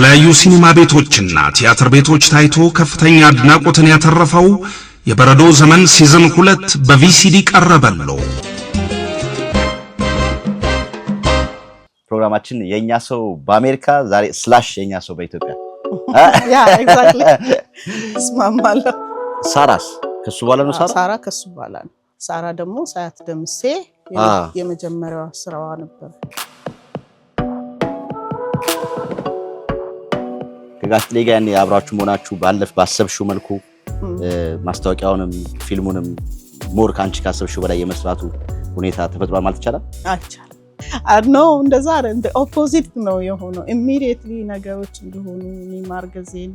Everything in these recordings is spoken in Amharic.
በተለያዩ ሲኒማ ቤቶችና ቲያትር ቤቶች ታይቶ ከፍተኛ አድናቆትን ያተረፈው የበረዶ ዘመን ሲዝን 2 በቪሲዲ ቀረበለው። ፕሮግራማችን የኛ ሰው በአሜሪካ ዛሬ ስላሽ የኛ ሰው በኢትዮጵያ ያ ኤግዛክትሊ ስማማለ ሳራስ ከሱ በኋላ ነው ሳራ ከሱ በኋላ ነው ሳራ ደግሞ ሳያት ደምሴ የመጀመሪያው ስራዋ ነበር ከጋስሌ ጋር ያኔ አብራችሁ ሆናችሁ ባለፍ ባሰብሽው መልኩ ማስታወቂያውንም ፊልሙንም ሞር ካንቺ ካሰብሽው በላይ የመስራቱ ሁኔታ ተፈጥሯል ማለት ይቻላል ነው እንደዛ እንደ ኦፖዚት ነው የሆነው ኢሚዲየትሊ ነገሮች እንደሆኑ ማርገዜን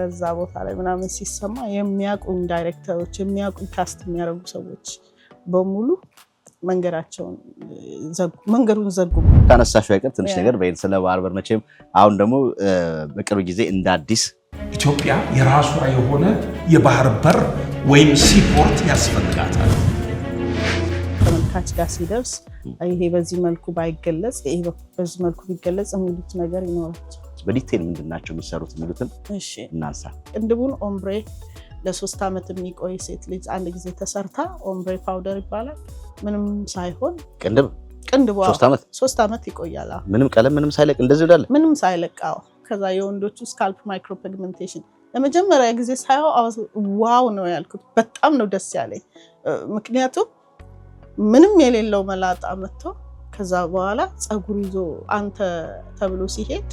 እዛ ቦታ ላይ ምናምን ሲሰማ የሚያቁን ዳይሬክተሮች የሚያቁን ካስት የሚያረጉ ሰዎች በሙሉ መንገሩን ዘጉ ታነሳሽው አይቀር ትንሽ ነገር በእን ስለ ባርበር መቼም አሁን ደግሞ በቅርብ ጊዜ እንደ አዲስ ኢትዮጵያ የራሷ የሆነ የባህር በር ወይም ሲፖርት ያስፈልጋታል ተመልካች ጋር ሲደርስ ይሄ በዚህ መልኩ ባይገለጽ ይሄ በዚህ መልኩ ቢገለጽ የሚሉት ነገር ይኖራል በዲቴል ምንድናቸው የሚሰሩት የሚሉትን እሺ እናንሳ እንድቡን ኦምብሬ ለ3 አመት የሚቆይ ሴት ልጅ አንድ ጊዜ ተሰርታ ኦምብሬ ፓውደር ይባላል ምንም ሳይሆን ቅንድቡ 3 አመት ይቆያል ምንም ቀለም ምንም ሳይለቅ እንደዚህ ይላል ምንም ሳይለቃው ከዛ የወንዶቹ ስካልፕ ማይክሮ ፒግመንቴሽን ለመጀመሪያ ጊዜ ሳይው ዋው ነው ያልኩት በጣም ነው ደስ ያለኝ ምክንያቱም ምንም የሌለው መላጣ መጥቶ ከዛ በኋላ ጸጉር ይዞ አንተ ተብሎ ሲሄድ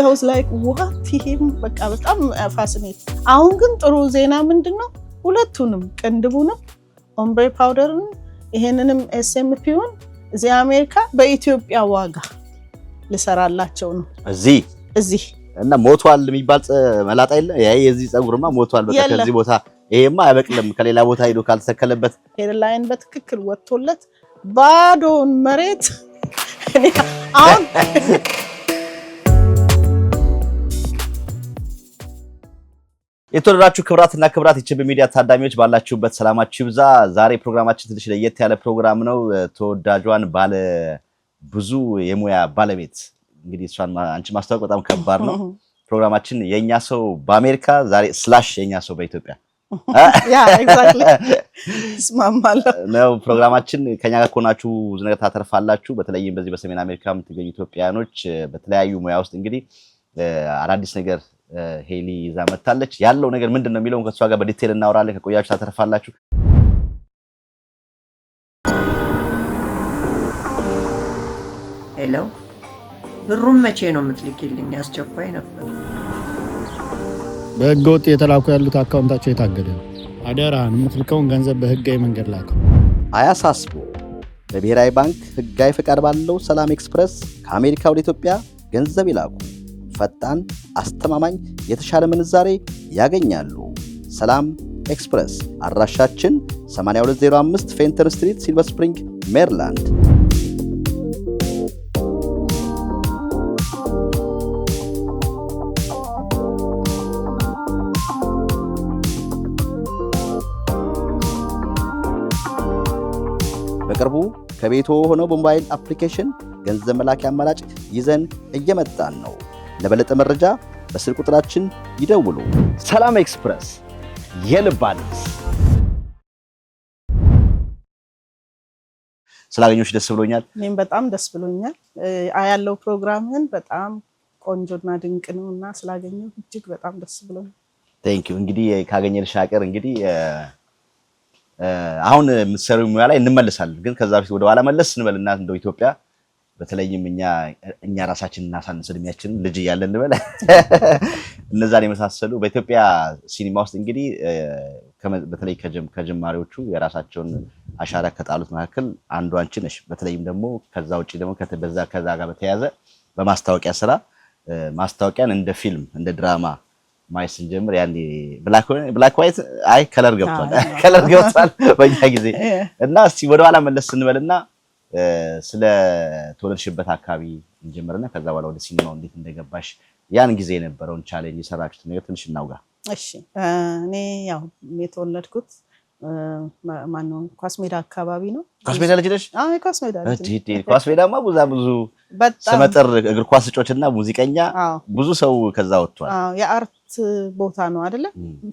I was like what him በቃ በጣም ፋሲኔት አሁን ግን ጥሩ ዜና ምንድነው ሁለቱንም ቅንድቡንም ኦምብሬ ፓውደርን ይሄንንም ኤስኤምፒውን እዚህ አሜሪካ በኢትዮጵያ ዋጋ ልሰራላቸው ነው እዚህ እና ሞቷል የሚባል መላጣ የለ የዚህ ጸጉርማ ሞቷል በቃ ከዚህ ቦታ ይሄማ አይበቅልም ከሌላ ቦታ ሄዶ ካልተከለበት ሄድላይን በትክክል ወጥቶለት ባዶን መሬት አሁን የተወደዳችሁ ክብራትና ክብራት የችብ ሚዲያ ታዳሚዎች ባላችሁበት ሰላማችሁ ይብዛ ዛሬ ፕሮግራማችን ትንሽ ለየት ያለ ፕሮግራም ነው ተወዳጇን ባለ ብዙ የሙያ ባለቤት እንግዲህ እሷን አንቺ ማስተዋወቅ በጣም ከባድ ነው ፕሮግራማችን የኛ ሰው በአሜሪካ ዛሬ ስላሽ የኛ ሰው በኢትዮጵያ ያ ኤግዛክትሊ ስማማለ ነው ፕሮግራማችን ከኛ ጋር ኮናችሁ ዝነገ ታተርፋላችሁ በተለይም በዚህ በሰሜን አሜሪካ የምትገኙ ኢትዮጵያኖች በተለያዩ ሙያ ውስጥ እንግዲህ አዳዲስ ነገር ሄሊ ይዛ መጣለች ያለው ነገር ምንድነው የሚለውን ከሷ ጋር በዲቴል እናወራለን ከቆያችሁ ታተርፋላችሁ ሄሎ ብሩም መቼ ነው የምትልኪልኝ አስቸኳይ ነበር በህገወጥ የተላኩ ያሉት አካውንታቸው የታገደ አደራን የምትልከውን ገንዘብ በህጋዊ መንገድ ላከው አያሳስቡ በብሔራዊ ባንክ ህጋዊ ፈቃድ ባለው ሰላም ኤክስፕረስ ከአሜሪካ ወደ ኢትዮጵያ ገንዘብ ይላኩ ፈጣን አስተማማኝ የተሻለ ምንዛሬ ያገኛሉ ሰላም ኤክስፕረስ አድራሻችን 8205 ፌንተን ስትሪት ሲልቨር ስፕሪንግ ሜሪላንድ በቅርቡ ከቤቶ ሆነው በሞባይል አፕሊኬሽን ገንዘብ መላኪያ አማራጭ ይዘን እየመጣን ነው ለበለጠ መረጃ በስልክ ቁጥራችን ይደውሉ ሰላም ኤክስፕረስ የልባንስ ስላገኙሽ ደስ ብሎኛል እኔም በጣም ደስ ብሎኛል ያለው ፕሮግራምን በጣም ቆንጆና ድንቅ ነውና ስላገኘው እጅግ በጣም ደስ ብሎኛል ቴንክ ዩ እንግዲህ ካገኘልሽ አቀር እንግዲህ አሁን ምሰሩው ሙያ ላይ እንመለሳለን ግን ከዛ በፊት ወደ ኋላ መለስ እንበልና እንደው ኢትዮጵያ በተለይም እኛ ራሳችንን እናሳንስ እድሜያችን ልጅ እያለን እንበል እነዛን የመሳሰሉ በኢትዮጵያ ሲኒማ ውስጥ እንግዲህ በተለይ ከጀማሪዎቹ የራሳቸውን አሻራ ከጣሉት መካከል አንዱ አንቺ ነሽ በተለይም ደግሞ ከዛ ውጪ ደግሞ ከዛ ጋር በተያያዘ በማስታወቂያ ስራ ማስታወቂያን እንደ ፊልም እንደ ድራማ ማይስ እንጀምር ያኔ ብላክ ዋይት አይ ከለር ገብቷል በእኛ ጊዜ እና እስቲ ወደ ኋላ መለስ እንበልና ስለ ተወለድሽበት አካባቢ እንጀምርና ከዛ በኋላ ወደ ሲኒማው እንዴት እንደገባሽ ያን ጊዜ የነበረውን ቻሌንጅ የሰራችሁት ነገር ትንሽ እናውጋ እሺ እኔ ያው የተወለድኩት ማነው ኳስ ሜዳ አካባቢ ነው ኳስ ሜዳ ልጅ ነሽ አዎ ኳስ ሜዳ ልጅ ኳስ ሜዳማ ብዙ ስመጥር እግር ኳስ ተጫዋችና ሙዚቀኛ ብዙ ሰው ከዛ ወጥቷል አዎ የአርት ቦታ ነው አይደለ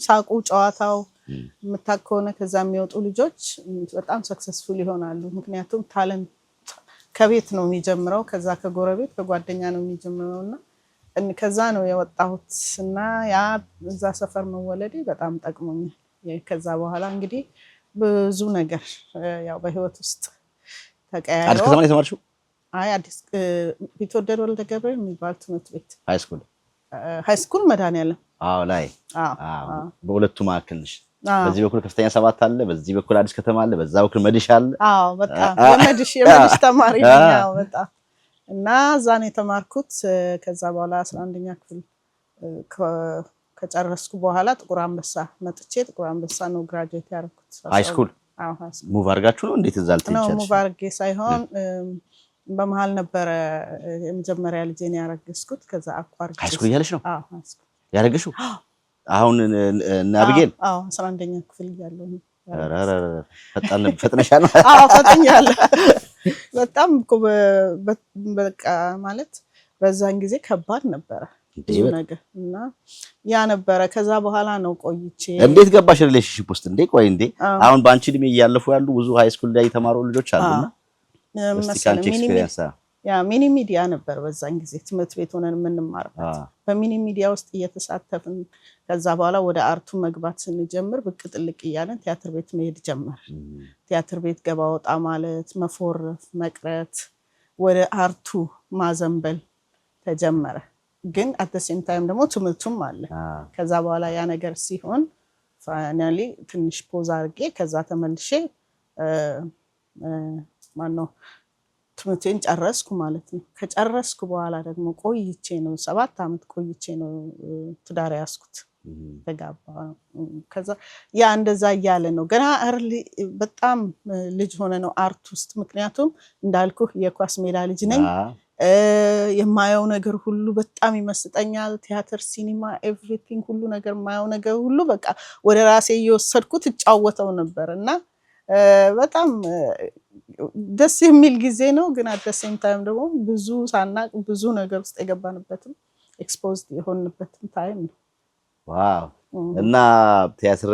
ሳቁ ጨዋታው መታከውነ ከዛ የሚወጡ ልጆች በጣም ሰክሰስፉል ይሆናሉ ምክንያቱም ታለንት ከቤት ነው የሚጀምረው ከዛ ከጎረቤት ከጓደኛ ነው የሚጀምረውና ከዛ ነው የወጣሁትና ያ እዛ ሰፈር መወለዴ በጣም ጠቅሞኛል ከዛ በኋላ እንግዲህ ብዙ ነገር ያው በህይወት ውስጥ ተቀያየው አዲስ ከተማ የተማርሽው አይ አዲስ ቢትወደድ ወልደ ገብርኤል የሚባል ትምህርት ቤት ሃይስኩል መድኃኒዓለም አዎ ላይ አዎ በሁለቱ ማዕከል ነሽ በዚህ በኩል ከፍተኛ 7 አለ በዚህ በኩል አዲስ ከተማ አለ በዛ በኩል መድሽ አለ አዎ በጣም የመድሽ ተማሪ ነው በጣም እና ዛኔ የተማርኩት ከዛ በኋላ 11ኛ ክፍል ከጨረስኩ በኋላ ጥቁር አንበሳ መጥቼ ጥቁር አንበሳ ነው ግራጁዌት ያደረኩት ሃይስኩል አዎ ሃይስኩል ሙቭ አርጋችሁ ነው እንዴት እዛል ትንቻለሽ ነው ሙቭ አርጌ ሳይሆን በመሃል ነበር የመጀመሪያ ልጄን ያረገዝኩት ከዛ አቋርጬ ሃይስኩል ያለሽ ነው አዎ ሃይስኩል ያረገሽው አሁን ናብጌል አዎ 11ኛ ክፍል ያለው ፈጥነሻል አዎ ፈጥኛለሁ በጣም በቃ ማለት በዛን ጊዜ ከባድ ነበር ብዙ ነገር እና ያ ነበር ከዛ በኋላ ነው ቆይቼ እንዴት ገባሽ ሪሌሽንሺፕ ውስጥ እንዴ ቆይ እንዴ አሁን ባንቺ እድሜ እያለፉ ያሉ ብዙ ሃይስኩል ላይ የተማሩ ልጆች አሉና ሚኒ ሚዲያ ነበር በዛን ጊዜ ትምህርት ቤት ሆነን የምንማርበት በሚኒ ሚዲያ ውስጥ እየተሳተፍን ከዛ በኋላ ወደ አርቱ መግባት ስንጀምር ብቅ ጥልቅ እያለን ቲያትር ቤት መሄድ ጀመር ቲያትር ቤት ገባ ወጣ ማለት መፎረፍ መቅረት ወደ አርቱ ማዘንበል ተጀመረ ግን at the same time ደግሞ ትምህርቱም አለ ከዛ በኋላ ያ ነገር ሲሆን ፋይናሊ ትንሽ ፖዝ አርጌ ከዛ ተመልሼ ማነው ትምህርቴን ጨረስኩ ማለት ነው ከጨረስኩ በኋላ ደግሞ ቆይቼ ነው 7 አመት ቆይቼ ነው ትዳር ያስኩት ተጋባ ከዛ ያ እንደዛ ያለ ነው ገና እርሊ በጣም ልጅ ሆነ ነው አርት ውስጥ ምክንያቱም እንዳልኩ የኳስ ሜዳ ልጅ ነኝ የማየው ነገር ሁሉ በጣም ይመስጠኛል ቲያትር ሲኒማ ኤቭሪቲንግ ሁሉ ነገር ማየው ነገር ሁሉ በቃ ወደ ራሴ እየወሰድኩት እጫወተው ነበርና በጣም ደስ የሚል ጊዜ ነው ግን at the same time ደግሞ ብዙ ሳናቅ ብዙ ነገር ውስጥ የገባንበትም ኤክስፖዝድ የሆንንበትም ታይም ነው ዋው እና ቲያትር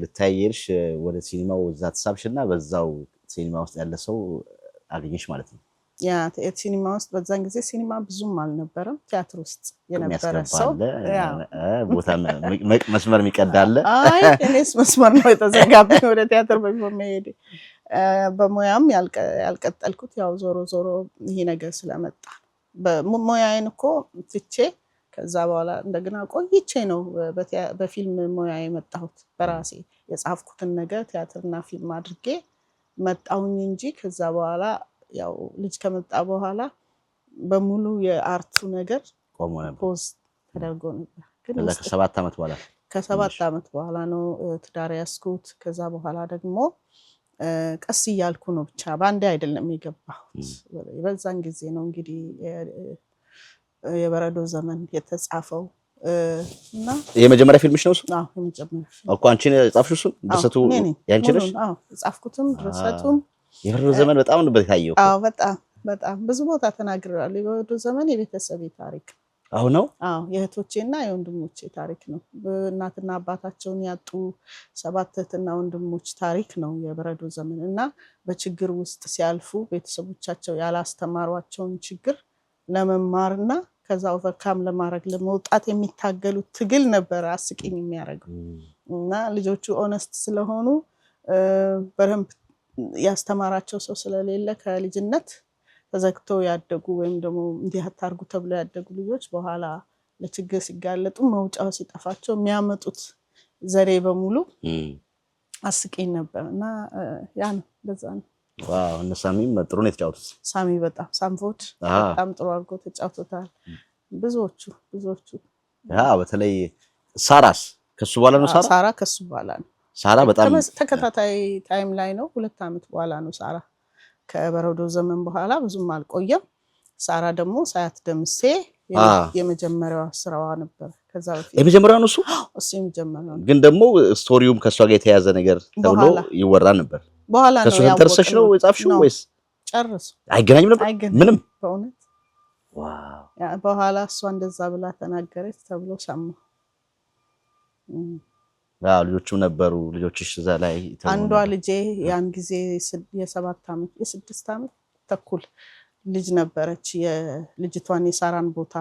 ልታየርሽ ወደ ሲኒማው ዛት ሳብሽና በዛው ሲኒማ ውስጥ ያለ ሰው አገኘሽ ማለት ነው ያ ሲኒማ ውስጥ በዛን ጊዜ ሲኒማ ብዙም አልነበረም ቲያትር ውስጥ የነበረ ሰው ያ ቦታ መስመር የሚቀዳለ አይ እኔስ መስመር ነው የተዘጋብኝ ወደ ቲያትር በመሄድ በሙያም ያልቀጠልኩት ያው ዞሮ ይሄ ነገር ስለመጣ በሙያዬን እኮ ትቼ ከዛ በኋላ እንደገና ቆይቼ ነው በፊልም ሙያ የመጣሁት በራሴ የጻፍኩትን ነገር ቲያትርና ፊልም አድርጌ መጣሁኝ እንጂ ከዛ በኋላ ያው ልጅ ከመጣ በኋላ በሙሉ የአርቱ ነገር ቆሞ ነበር ፖዝ ተደርጎ ነበር ግን ከ7 አመት በኋላ ከ7 አመት በኋላ ነው ትዳር ያስኩት ከዛ በኋላ ደግሞ ቀስ ይያልኩ ነው ብቻ ባንዴ አይደለም የገባሁት በዛን ጊዜ ነው እንግዲህ የበረዶ ዘመን የተጻፈው እና የመጀመሪያ ፊልምሽ ነው እሱ አዎ የመጀመሪያ እኮ አንቺ ጻፍሽው እሱ ድርሰቱ ያንቺ ነሽ አዎ ጻፍኩትም ድርሰቱም የበረዶ ዘመን በጣም ነበር ታየው አዎ በጣም ብዙ ቦታ ተናግረዋል የበረዶ ዘመን የቤተሰብ ታሪክ አዎ ነው አዎ የእህቶቼና የወንድሞቼ ታሪክ ነው እናትና አባታቸውን ያጡ 7 እህትና ወንድሞች ታሪክ ነው የበረዶ ዘመን እና በችግር ውስጥ ሲያልፉ ቤተሰቦቻቸው ያላስተማሯቸውን ችግር ለመማርና ከዛ ኦቨርካም ለማድረግ ለመውጣት የሚታገሉት ትግል ነበር አስቂኝ የሚያደርገው እና ልጆቹ ኦነስት ስለሆኑ በረም ያስተማራቸው ሰው ስለሌለ ከልጅነት ተዘግተው ያደጉ ወይም ደግሞ እንዲህ አታርጉ ተብለው ያደጉ ልጆች በኋላ ለችግር ሲጋለጡ መውጫው ሲጠፋቸው የሚያመጡት ዘሬ በሙሉ አስቂኝ ነበርና ያ ነው በዛ ነው ዋው እነ ሳሚም ጥሩ ነው የተጫወቱት ሳሚ በጣም ሳምፎድ በጣም ጥሩ አድርጎ ተጫውቶታል ብዙዎቹ ያ በተለይ ሳራስ ከሱ በኋላ ነው ሳራ ከሱ በኋላ ነው ሳራ በጣም ተከታታይ ታይም ላይ ነው 2 አመት በኋላ ነው ሳራ ከበረዶ ዘመን በኋላ ብዙም አልቆየም ሳራ ደግሞ ሳያት ደምሴ የመጀመሪያው ስራዋ ነበር ከዛ በፊት የመጀመሪያው ነው እሱ የመጀመሪያው ግን ደግሞ ስቶሪውም ከሷ ጋር የተያዘ ነገር ተብሎ ይወራ ነበር በኋላ ነው ከሱ ተርሰሽ ነው የጻፍሽው ወይስ ጨርሱ አይገናኝም ነበር ምንም በእውነት ዋው ያ በኋላ እሷ እንደዛ ብላ ተናገረች ተብሎ ሰማሁ ልጆቹም ነበሩ ልጆችሽ እዛ ላይ አንዷ ልጄ ያን ጊዜ የ7 ዓመት የ6 ዓመት ተኩል ልጅ ነበረች የልጅቷን የሳራን ቦታ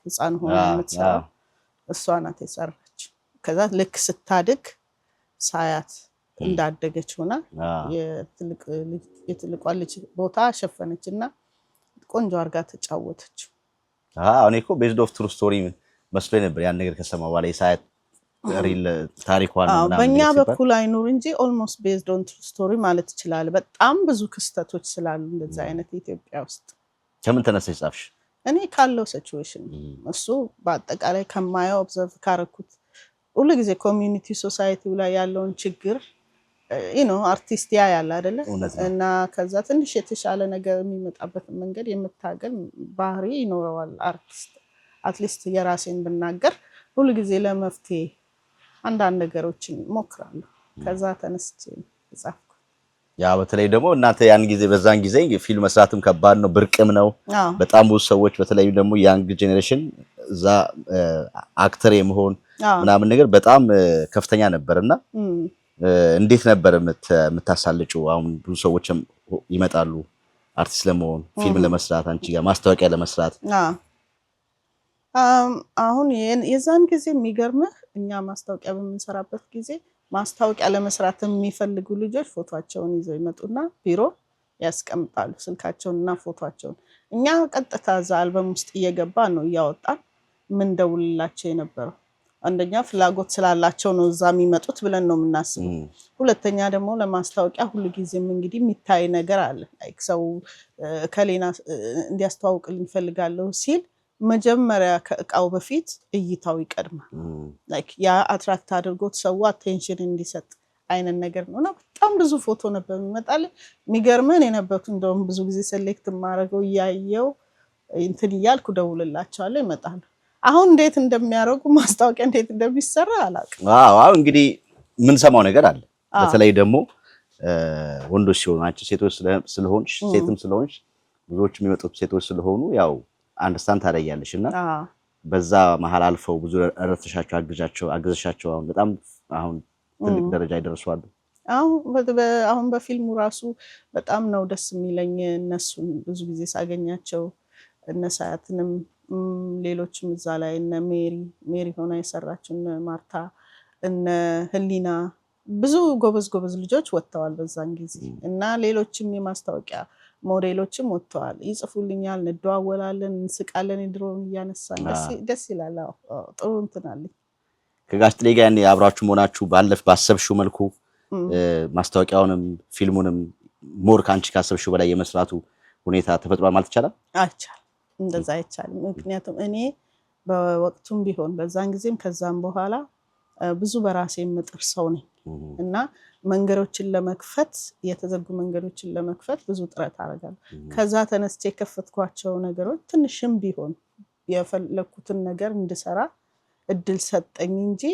ህፃን ሆና የምትሰራው እሷ ናት የሰራች ከዛ ልክ ስታድግ ሳያት እንዳደገች ሆና የትልቋ ልጅ ቦታ ሸፈነችና ቆንጆ አርጋ ተጫወተች እኔ እኮ ቤዝድ ኦፍ ትሩ ስቶሪ መስሎኝ ነበር ያን ነገር ከሰማሁ በኋላ ሳያት ሪል ታሪኳን እና በእኛ በኩል አይኑር እንጂ ኦልሞስት ቤዝድ ኦን ትሩ ስቶሪ ማለት ይችላል በጣም ብዙ ክስተቶች ስላሉ እንደዛ አይነት ኢትዮጵያ ውስጥ ከምን ተነስተሽ ጻፍሽ እኔ ካለው ሲቹዌሽን እሱ በአጠቃላይ ከማየው ኦብዘርቭ ካረኩት ሁሉ ጊዜ ኮሚኒቲ ሶሳይቲው ላይ ያለውን ችግር አርቲስት ያያል አይደለ እና ከዛ ትንሽ የተሻለ ነገር የሚመጣበት መንገድ የምታገል ባህሪ ይኖረዋል አርቲስት አትሊስት የራሴን ብናገር ሁሉ ጊዜ ለመፍትሄ አንዳንድ ነገሮችን ሞክራለሁ ከዛ ተነስቼ ጻፍኩ ያ በተለይ ደግሞ እናንተ ያን ጊዜ በዛን ጊዜ ፊልም መስራትም ከባድ ነው ብርቅም ነው በጣም ብዙ ሰዎች በተለይ ደግሞ ያንግ ጄኔሬሽን እዛ አክተር የመሆን ምናምን ነገር በጣም ከፍተኛ ነበርና እንዴት ነበር የምታሳልጩ አሁን ብዙ ሰዎች ይመጣሉ አርቲስት ለመሆን ፊልም ለመስራት አንቺ ጋር ማስታወቂያ ለመስራት አሁን የዛን ጊዜ የሚገርምህ እኛ ማስታወቂያ በምንሰራበት ጊዜ ማስታወቂያ ለመስራት የሚፈልጉ ልጆች ፎቶአቸውን ይዘው ይመጡና ቢሮ ያስቀምጣሉ ስልካቸውንና ፎቶአቸውን እኛ ቀጥታ እዛ አልበም ውስጥ እየገባ ነው ያወጣን ምን ደውልላቸው የነበረው አንደኛ ፍላጎት ስላላቸው ነው እዛ የሚመጡት ብለን ነው የምናስበው ሁለተኛ ደግሞ ለማስታወቂያ ሁሉ ጊዜም እንግዲህ የሚታይ ነገር አለ ላይክ ሰው ከሌና እንዲያስተዋውቅልኝ ፈልጋለሁ ሲል መጀመሪያ ከእቃው በፊት እይታው ይቀድማል ላይክ ያ አትራክት አድርጎት ሰው አቴንሽን እንዲሰጥ አይነት ነገር ነውና በጣም ብዙ ፎቶ ነበር የሚመጣል የሚገርመን የነበርኩ እንደውም ብዙ ጊዜ ሴሌክት ማድረገው ያየው እንትን ይያልኩ ደውልላቸዋለሁ ይመጣሉ አሁን እንዴት እንደሚያረጉ ማስታወቂያ እንዴት እንደሚሰራ አላውቅም አዎ እንግዲህ ምን ሰማው ነገር አለ በተለይ ደግሞ ወንዶች ሲሆኑ አንቺ ሴቶች ስለሆንሽ ሴትም ስለሆንሽ ብዙዎች የሚመጡት ሴቶች ስለሆኑ ያው አንደርስታንድ ታደያለሽና በዛ መሃል አልፈው ብዙ ረተሻቸው አግዘሻቸው አሁን በጣም አሁን ትልቅ ደረጃ ይደርሷሉ አሁን በፊልሙ ራሱ በጣም ነው ደስ የሚለኝ እነሱን ብዙ ጊዜ ሳገኛቸው እነሳያትንም ሌሎችም እዛ ላይ እነ ሜሪ ሆና የሰራችው እነ ማርታ እነ ህሊና ብዙ ጎበዝ ልጆች ወጥተዋል በዛን ጊዜ እና ሌሎችም የማስታወቂያ ሞዴሎችም ወጥተዋል ይጽፉልኛል እንደዋወላለን እንስቃለን ድሮን እያነሳን ደስ ይላል ጥሩ እንትናል ከጋሽ ጥሌ ጋር ያኔ አብራችሁ ሆናችሁ ባሰብሽው መልኩ ማስታወቂያውንም ፊልሙንም ሞር ካንቺ ካሰብሽው በላይ የመስራቱ ሁኔታ ተፈጥሯል ማለት ይቻላል አይቻል እንደዛ አይቻልም ምክንያቱም እኔ በወቅቱም ቢሆን በዛን ጊዜም ከዛም በኋላ ብዙ በራሴ የምጥር ሰው ነኝ እና መንገዶችን ለመክፈት የተዘጉ መንገዶችን ለመክፈት ብዙ ጥረት አደርጋለሁ ከዛ ተነስቼ ከፈትኳቸው ነገሮች ትንሽም ቢሆን የፈለኩትን ነገር እንድሰራ እድል ሰጠኝ እንጂ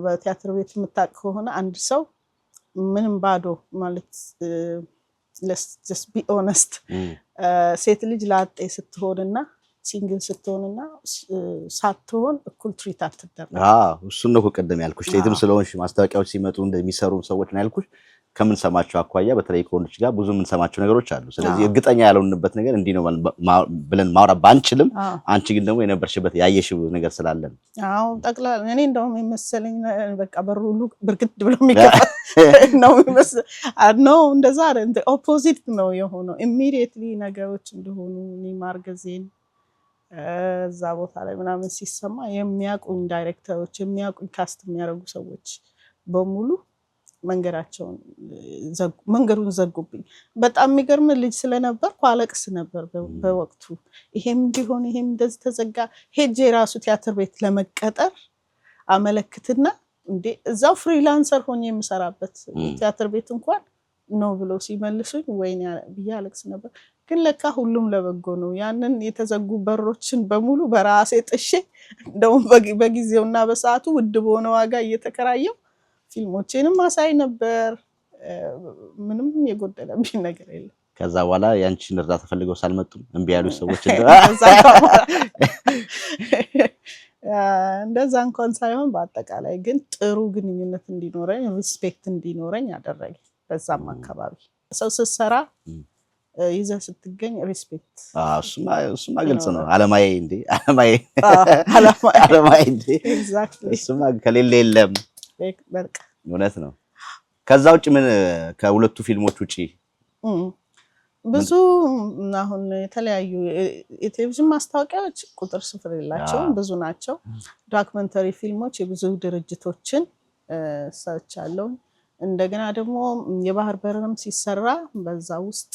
በቲያትር ቤት የምታውቅ ከሆነ አንድ ሰው ምንም ባዶ ማለት let's just be honest ሴት ልጅ ላጤ ስትሆንና ሲንግል ስትሆንና ሳትሆን እኩል ትሪት አትደረግ እሱ ነው ቀደም ያልኩሽ ሴትም ስለሆንሽ ማስታወቂያዎች ሲመጡ እንደሚሰሩ ሰዎች ነው ያልኩሽ ከምን ሰማቸው አኳያ በተለይ ኮንዶች ጋር ብዙ ምን ሰማቸው ነገሮች አሉ ስለዚህ እርግጠኛ ያልሆንበት ነገር እንዲ ነው ብለን ማውራት ባንችልም አንቺ ግን ደግሞ የነበርሽበት ያየሽው ነገር ስላለ ጠቅላላ እኔ እንደውም የመሰለኝ በቃ በሩ ሁሉ ብርግድ ብሎ የሚከፈት ነው ነው እንደዛ አይደል ኦፖዚት ነው የሆነው ኢሚዲየትሊ ነገሮች እንደሆኑ እኔ ማርገዜን እዛ ቦታ ላይ ምናምን ሲሰማ የሚያቁኝ ዳይሬክተሮች የሚያቁኝ ካስት የሚያደርጉ ሰዎች በሙሉ መንገዱን ዘጉብኝ በጣም የሚገርም ልጅ ስለነበርኩ አለቅስ ነበር በወቅቱ ይሄም እንዲሆን ይሄም እንደዚህ ተዘጋ ሄጄ ራሱ ቲያትር ቤት ለመቀጠር አመለክትና እንዴ እዛው ፍሪላንሰር ሆኜ የምሰራበት ቲያትር ቤት እንኳን ነው ብለው ሲመልሱኝ ወይኔ ብዬ አለቅስ ነበር ግን ለካ ሁሉም ለበጎ ነው። ያንን የተዘጉ በሮችን በሙሉ በራሴ ጥሼ እንደውም በጊዜውና በሰዓቱ ውድ በሆነ ዋጋ እየተከራየው ፊልሞቼንም አሳይ ነበር። ምንም የጎደለብኝ ነገር የለም። ከዛ በኋላ ያንቺን እርዳታ ፈልገው ሳልመጡም እምቢ ያሉ ሰዎች እንደዛ እንኳን ሳይሆን በአጠቃላይ ግን ጥሩ ግንኙነት እንዲኖረኝ ሪስፔክት እንዲኖረኝ አደረገ። በዛም አካባቢ ሰው ስትሰራ ይዘህ ስትገኝ ሪስፔክት እሱማ ግልጽ ነው። አለማዬ እንዴ ኤግዛክትሊ እሱማ ከሌለ የለም። በቃ እውነት ነው። ከዛ ውጭ ምን ከሁለቱ ፊልሞች ውጪ ብዙ አሁን የተለያዩ የቴሌቪዥን ማስታወቂያዎች ቁጥር ስፍር የላቸውም፣ ብዙ ናቸው። ዶክመንተሪ ፊልሞች የብዙ ድርጅቶችን ሰርቻለሁ። እንደገና ደግሞ የባህር በርም ሲሰራ በዛ ውስጥ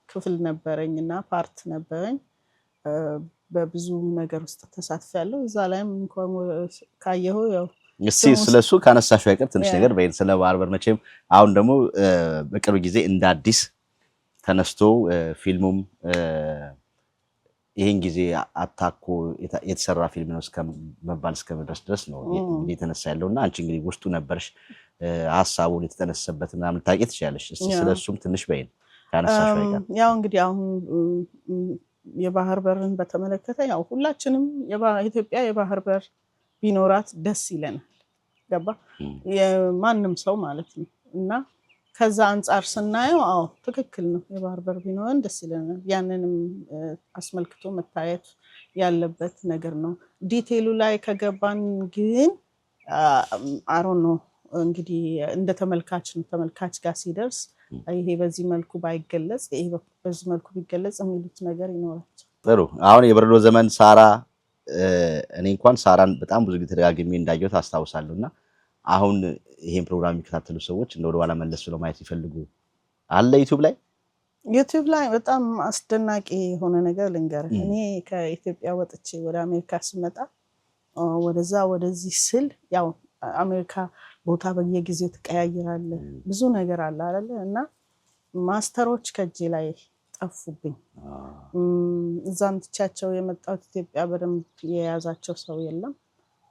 ክፍል ነበረኝና ፓርት ነበረኝ። በብዙ ነገር ውስጥ ተሳትፌያለሁ። እዛ ላይም እንኳን ካየኸው ያው እስቲ ስለሱ ካነሳሽው አይቀር ትንሽ ነገር በይን ስለ ባህር በር። መቼም አሁን ደግሞ በቅርብ ጊዜ እንደ አዲስ ተነስቶ ፊልሙም ይሄን ጊዜ አታኮ የተሰራ ፊልም ነው እስከመባል እስከመድረስ ድረስ ነው እንግዲህ የተነሳ ያለውና አንቺ እንግዲህ ውስጡ ነበርሽ። ሐሳቡን የተነሰበት ምናምን ታውቂ ትችያለሽ። እስቲ ስለሱም ትንሽ በይን ካነሳሽው አይቀር። ያው እንግዲህ አሁን የባህር በርን በተመለከተ ያው ሁላችንም ኢትዮጵያ የባህር በር ቢኖራት ደስ ይለናል። ገባ የማንም ሰው ማለት ነው። እና ከዛ አንፃር ስናየው አዎ ትክክል ነው፣ የባህር በር ቢኖረን ደስ ይለናል። ያንንም አስመልክቶ መታየት ያለበት ነገር ነው። ዲቴሉ ላይ ከገባን ግን አሮን ነው እንግዲህ እንደ ተመልካች ነው። ተመልካች ጋር ሲደርስ ይሄ በዚህ መልኩ ባይገለጽ፣ ይሄ በዚህ መልኩ ቢገለጽ የሚሉት ነገር ይኖራቸው። ጥሩ። አሁን የበረዶ ዘመን ሳራ እኔ እንኳን ሳራን በጣም ብዙ ጊዜ ተደጋግሜ እንዳየሁት አስታውሳለሁና አሁን ይሄን ፕሮግራም የሚከታተሉ ሰዎች ወደ ኋላ መለስ ብለው ማየት ይፈልጉ አለ ዩቲዩብ ላይ በጣም አስደናቂ የሆነ ነገር ልንገርህ። እኔ ከኢትዮጵያ ወጥቼ ወደ አሜሪካ ስመጣ ወደዚህ ስል ያው አሜሪካ ቦታ በየጊዜው ትቀያይራለህ፣ ብዙ ነገር አለ አይደለ? እና ማስተሮች ከእጄ ላይ ጠፉብኝ። እዛም ትቻቸው የመጣሁት ኢትዮጵያ በደንብ የያዛቸው ሰው የለም።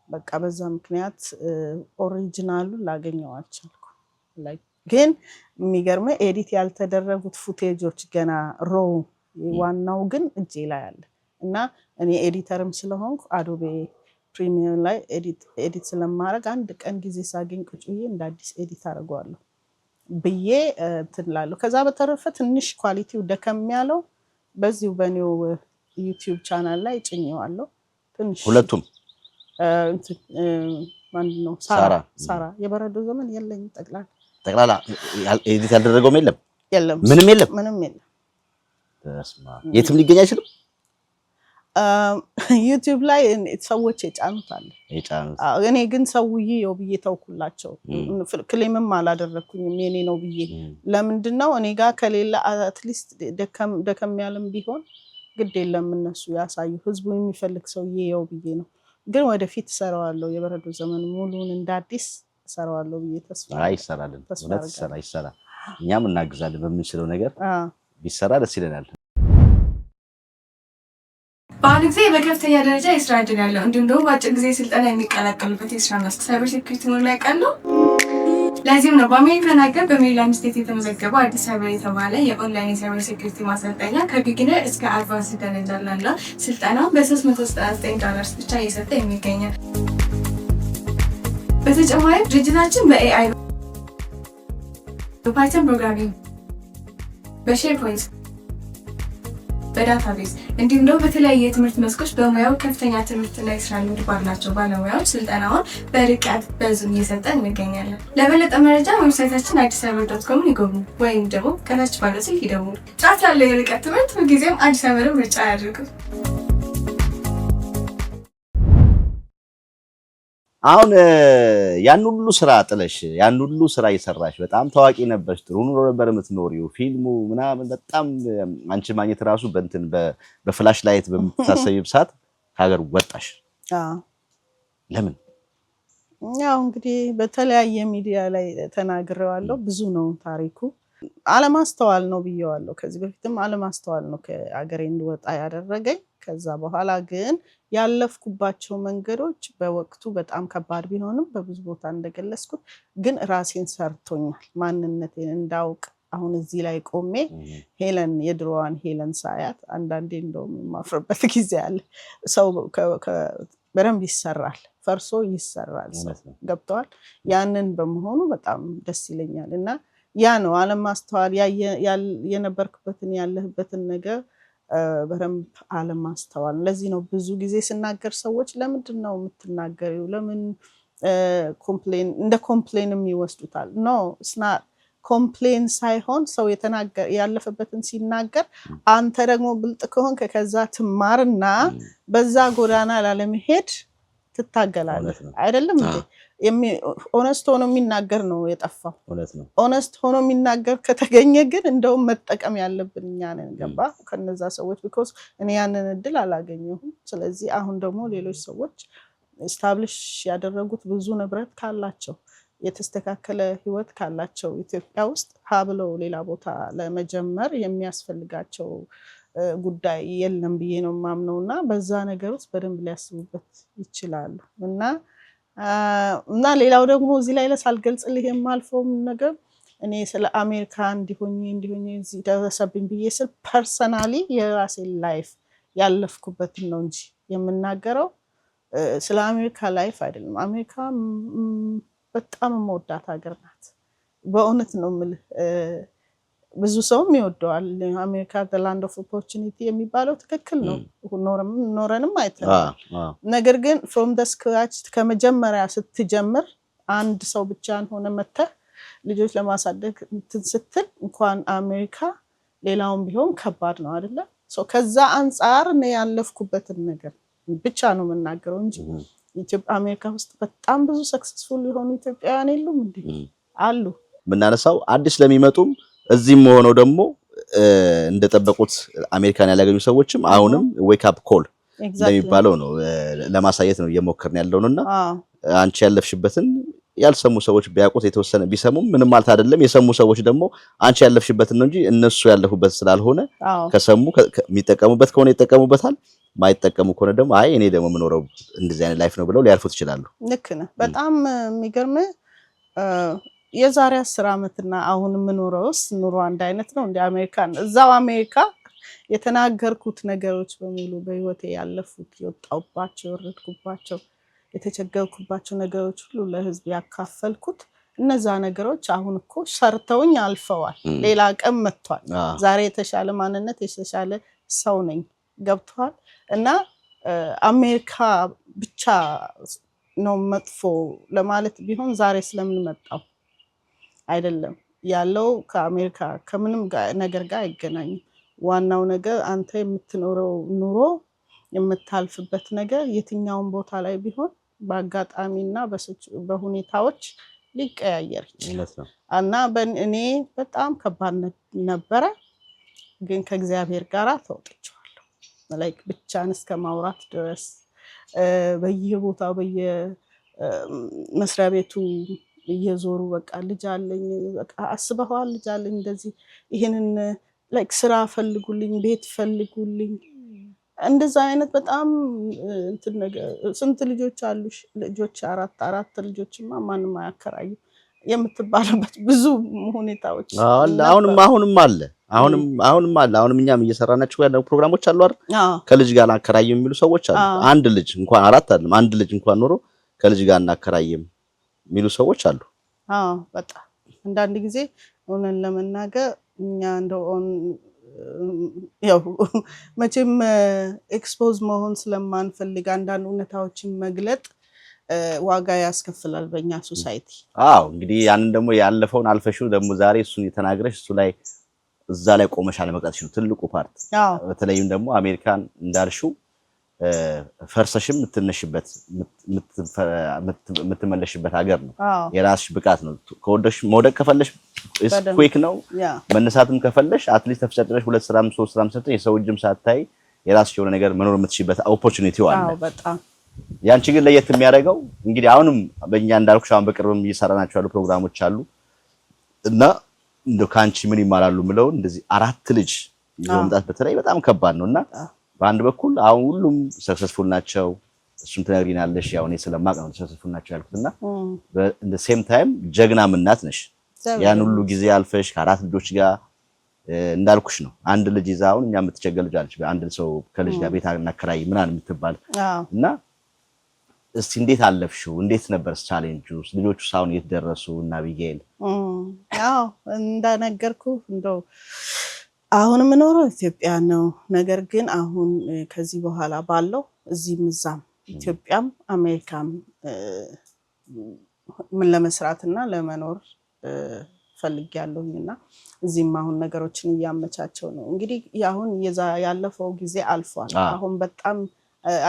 በቃ በዛ ምክንያት ኦሪጂናሉ ላገኘው አልቻልኩ። ግን የሚገርመው ኤዲት ያልተደረጉት ፉቴጆች ገና ሮው ዋናው ግን እጄ ላይ አለ እና እኔ ኤዲተርም ስለሆንኩ አዶቤ ፕሪሚየር ላይ ኤዲት ስለማድረግ አንድ ቀን ጊዜ ሳገኝ ቁጭ ብዬ እንደ አዲስ ኤዲት አደርገዋለሁ ብዬ ትላለሁ። ከዛ በተረፈ ትንሽ ኳሊቲው ደከም ያለው በዚሁ በኒው ዩቲዩብ ቻናል ላይ ጭኜዋለሁ። ትንሽ ሁለቱም ማንነው ሳራ የበረዶ ዘመን የለኝም። ጠቅላላ ኤዲት ያልተደረገውም የለም፣ ምንም የለም። በስማ የትም ሊገኝ አይችልም። ዩቲዩብ ላይ ሰዎች የጫኑት አለ። እኔ ግን ሰውዬው ብዬ ተውኩላቸው። ክሌምም አላደረኩኝም የኔ ነው ብዬ። ለምንድነው እኔ ጋር ከሌላ አትሊስት ደከም ያለም ቢሆን ግድ የለም እነሱ ያሳዩ፣ ህዝቡ የሚፈልግ ሰውዬው ብዬ ነው። ግን ወደፊት እሰራዋለሁ፣ የበረዶ ዘመን ሙሉን እንደ አዲስ እሰራዋለሁ ብዬ ተስፋ ይሰራልን። ይሰራ እኛም እናግዛለን በምንችለው ነገር ቢሰራ ደስ ይለናል። በአሁኑ ጊዜ በከፍተኛ ደረጃ የስራ እድል ያለው እንዲሁም ደግሞ በአጭር ጊዜ ስልጠና የሚቀላቀሉበት የስራ መስክ ሳይበር ሴኩሪቲ ነው ላይ ቀሉ። ለዚህም ነው በአሜሪካን ሀገር በሜሪላንድ ስቴት የተመዘገበው አዲስ ሳይበር የተባለ የኦንላይን የሳይበር ሴኩሪቲ ማሰልጠኛ ከቢጊነር እስከ አድቫንስ ደረጃ ላለው ስልጠናው $399 ብቻ እየሰጠ የሚገኛል። በተጨማሪም ድርጅታችን በኤአይ፣ በፓይተን ፕሮግራሚንግ፣ በሼርፖይንት፣ በዳታቤዝ እንዲሁም ደግሞ በተለያየ የትምህርት መስኮች በሙያው ከፍተኛ ትምህርትና የስራ ልምድ ባላቸው ባለሙያዎች ስልጠናውን በርቀት በዙም እየሰጠን እንገኛለን። ለበለጠ መረጃ ዌብሳይታችን addiscyber.com ይጎብኙ ወይም ደግሞ ከታች ባለው ስልክ ይደውሉ። ጥራት ያለው የርቀት ትምህርት ሁልጊዜም አዲስ አበባ ምርጫ ያድርጉ። አሁን ያን ሁሉ ስራ ጥለሽ ያን ሁሉ ስራ እየሰራሽ በጣም ታዋቂ ነበርሽ፣ ጥሩ ኑሮ ነበር የምትኖሪው፣ ፊልሙ ምናምን በጣም አንቺ ማግኘት ራሱ በእንትን በፍላሽ ላይት በምታሰቢው ሰዓት ሀገር ወጣሽ። ለምን? ያው እንግዲህ በተለያየ ሚዲያ ላይ ተናግሬዋለሁ። ብዙ ነው ታሪኩ። አለማስተዋል ነው ብየዋለሁ። ከዚህ በፊትም አለማስተዋል ነው ከአገሬ እንድወጣ ያደረገኝ። ከዛ በኋላ ግን ያለፍኩባቸው መንገዶች በወቅቱ በጣም ከባድ ቢሆንም በብዙ ቦታ እንደገለጽኩት ግን ራሴን ሰርቶኛል። ማንነቴን እንዳውቅ አሁን እዚህ ላይ ቆሜ ሄለን የድሮዋን ሄለን ሳያት አንዳንዴ እንደውም የማፍርበት ጊዜ አለ። ሰው በደንብ ይሰራል፣ ፈርሶ ይሰራል። ገብተዋል። ያንን በመሆኑ በጣም ደስ ይለኛል። እና ያ ነው አለማስተዋል፣ የነበርክበትን ያለህበትን ነገር በደንብ አለማስተዋል። ለዚህ ነው ብዙ ጊዜ ስናገር ሰዎች ለምንድን ነው የምትናገሪው? ለምን ኮምፕሌን እንደ ኮምፕሌንም ይወስዱታል። ኖ ስናት ኮምፕሌን ሳይሆን ሰው ያለፈበትን ሲናገር አንተ ደግሞ ብልጥ ከሆንክ ከዛ ትማርና በዛ ጎዳና ላለመሄድ ትታገላለህ። አይደለም እንዴ? ኦነስት ሆኖ የሚናገር ነው የጠፋው። ኦነስት ሆኖ የሚናገር ከተገኘ ግን እንደውም መጠቀም ያለብን እኛ ነን። ገባ? ከነዛ ሰዎች ቢኮዝ እኔ ያንን እድል አላገኘሁም። ስለዚህ አሁን ደግሞ ሌሎች ሰዎች ስታብሊሽ ያደረጉት ብዙ ንብረት ካላቸው የተስተካከለ ህይወት ካላቸው ኢትዮጵያ ውስጥ ሀብለው ሌላ ቦታ ለመጀመር የሚያስፈልጋቸው ጉዳይ የለም ብዬ ነው የማምነውና በዛ ነገር ውስጥ በደንብ ሊያስቡበት ይችላሉ። እና ሌላው ደግሞ እዚህ ላይ ሳልገልጽልህ የማልፈው ነገር እኔ ስለ አሜሪካ እንዲሆኝ እዚህ ደረሰብኝ ብዬ ስል ፐርሰናሊ የራሴ ላይፍ ያለፍኩበትን ነው እንጂ የምናገረው ስለ አሜሪካ ላይፍ አይደለም። አሜሪካ በጣም የምወዳት ሀገር ናት። በእውነት ነው የምልህ። ብዙ ሰውም ይወደዋል። አሜሪካ the land of opportunity የሚባለው ትክክል ነው። ኖረንም አይተናል። ነገር ግን from the scratch ከመጀመሪያ ስትጀምር አንድ ሰው ብቻን ሆነ መተህ ልጆች ለማሳደግ ስትል እንኳን አሜሪካ ሌላውን ቢሆን ከባድ ነው አይደለ? ከዛ አንፃር ነው ያለፍኩበትን ነገር ብቻ ነው የምናገረው እንጂ ኢትዮጵያ አሜሪካ ውስጥ በጣም ብዙ ሰክሰስፉል የሆኑ ኢትዮጵያውያን የሉም እንዴ? አሉ። ምናነሳው አዲስ ለሚመጡም እዚህም ሆነው ደግሞ እንደጠበቁት አሜሪካን ያላገኙ ሰዎችም አሁንም ዌክ አፕ ኮል እንደሚባለው ነው ለማሳየት ነው እየሞከርን ያለውና አንቺ ያለፍሽበትን ያልሰሙ ሰዎች ቢያውቁት የተወሰነ ቢሰሙም ምንም ማለት አይደለም። የሰሙ ሰዎች ደግሞ አንቺ ያለፍሽበትን ነው እንጂ እነሱ ያለፉበት ስላልሆነ ከሰሙ የሚጠቀሙበት ከሆነ ይጠቀሙበታል፣ ማይጠቀሙ ከሆነ ደግሞ አይ እኔ ደግሞ ምኖረው እንደዚህ አይነት ላይፍ ነው ብለው ሊያልፉት ይችላሉ። ልክ ነህ። በጣም የሚገርም የዛሬ 10 ዓመትና አሁን ምኖረውስ ኑሮ አንድ አይነት ነው እንደ አሜሪካን። እዛው አሜሪካ የተናገርኩት ነገሮች በሙሉ በህይወቴ ያለፉት የወጣውባቸው የወረድኩባቸው የተቸገርኩባቸው ነገሮች ሁሉ ለህዝብ ያካፈልኩት እነዛ ነገሮች አሁን እኮ ሰርተውኝ አልፈዋል። ሌላ ቀን መጥቷል። ዛሬ የተሻለ ማንነት የተሻለ ሰው ነኝ። ገብቷል። እና አሜሪካ ብቻ ነው መጥፎ ለማለት ቢሆን ዛሬ ስለምን መጣው አይደለም ያለው። ከአሜሪካ ከምንም ነገር ጋር አይገናኝም። ዋናው ነገር አንተ የምትኖረው ኑሮ የምታልፍበት ነገር የትኛውን ቦታ ላይ ቢሆን በአጋጣሚና በሁኔታዎች ሊቀያየር ይችላል። እና እኔ በጣም ከባድ ነበረ፣ ግን ከእግዚአብሔር ጋር ተወጥቻለሁ። ላይክ ብቻን እስከ ማውራት ድረስ በየቦታው በየመስሪያ ቤቱ እየዞሩ በቃ ልጅ አለኝ በቃ አስበዋል ልጅ አለኝ እንደዚህ ይሄንን ላይክ ስራ ፈልጉልኝ፣ ቤት ፈልጉልኝ እንደዛ አይነት በጣም እንትን ነገር። ስንት ልጆች አሉሽ? ልጆች አራት ልጆችማ ማንም አያከራይም የምትባልበት ብዙ ሁኔታዎች አለ። አሁንም አለ። አሁንም እኛም እየሰራናቸው ያለው ፕሮግራሞች አሉ አይደል? ከልጅ ጋር አከራይም የሚሉ ሰዎች አሉ። አንድ ልጅ እንኳን አራት አይደለም አንድ ልጅ እንኳን ኖሮ ከልጅ ጋር አከራይም የሚሉ ሰዎች አሉ። በጣም አንዳንድ ጊዜ ሆነን ለመናገር እኛ እንደው ያው መቼም ኤክስፖዝ መሆን ስለማንፈልግ አንዳንድ እውነታዎችን መግለጥ ዋጋ ያስከፍላል በእኛ ሶሳይቲ። እንግዲህ ያንን ደግሞ ያለፈውን አልፈሽው ደግሞ ዛሬ እሱን የተናገረሽ እሱ ላይ እዛ ላይ ቆመሽ አለመቅረትሽ ነው ትልቁ ፓርት። በተለይም ደግሞ አሜሪካን እንዳልሽው ፈርሰሽም የምትመለሽበት ሀገር ነው። የራስሽ ብቃት ነው። ከወደሽ መውደቅ ከፈለሽ ኩዊክ ነው። መነሳትም ከፈለሽ አትሊስት ተፍጨጭረሽ 2 ስራም 3 ስራም ሰርተሽ የሰው እጅም ሳታይ የራስሽ የሆነ ነገር መኖር የምትችይበት ኦፖርቹኒቲው አለ። በጣም ያንቺ ግን ለየት የሚያደርገው እንግዲህ አሁንም በእኛ እንዳልኩሽ አሁን በቅርብም እየሰራናቸው ያሉ ፕሮግራሞች አሉ እና እንደው ካንቺ ምን ይማራሉ ምለው እንደዚህ 4 ልጅ ይዘው መምጣት በተለይ በጣም ከባድ ነውና በአንድ በኩል አሁን ሁሉም ሰክሰስፉል ናቸው እሱን ትነግሪናለሽ ያው እኔ ስለማቅ ነው ሰክሰስፉል ናቸው ያልኩትና በ ሴም ታይም ጀግናም እናት ነሽ ያን ሁሉ ጊዜ አልፈሽ ከ4 ልጆች ጋር እንዳልኩሽ ነው አንድ ልጅ ይዛውን እኛ የምትቸገል ልጅ አለች አንድ ሰው ከልጅ ጋር ቤት አናከራይ ምናን የምትባል እና እስቲ እንዴት አለፍሽው እንዴት ነበር ቻሌንጁ ልጆቹ ሳውን እየተደረሱ እና አቢጌል አዎ እንደነገርኩ እንደው አሁን ምኖረው ኢትዮጵያ ነው ነገር ግን አሁን ከዚህ በኋላ ባለው እዚህ ምዛም ኢትዮጵያም አሜሪካም ምን ለመስራትና ለመኖር ፈልጊያለሁኝና እዚህም አሁን ነገሮችን ያመቻቸው ነው እንግዲህ ያሁን ያለፈው ጊዜ አልፏል አሁን በጣም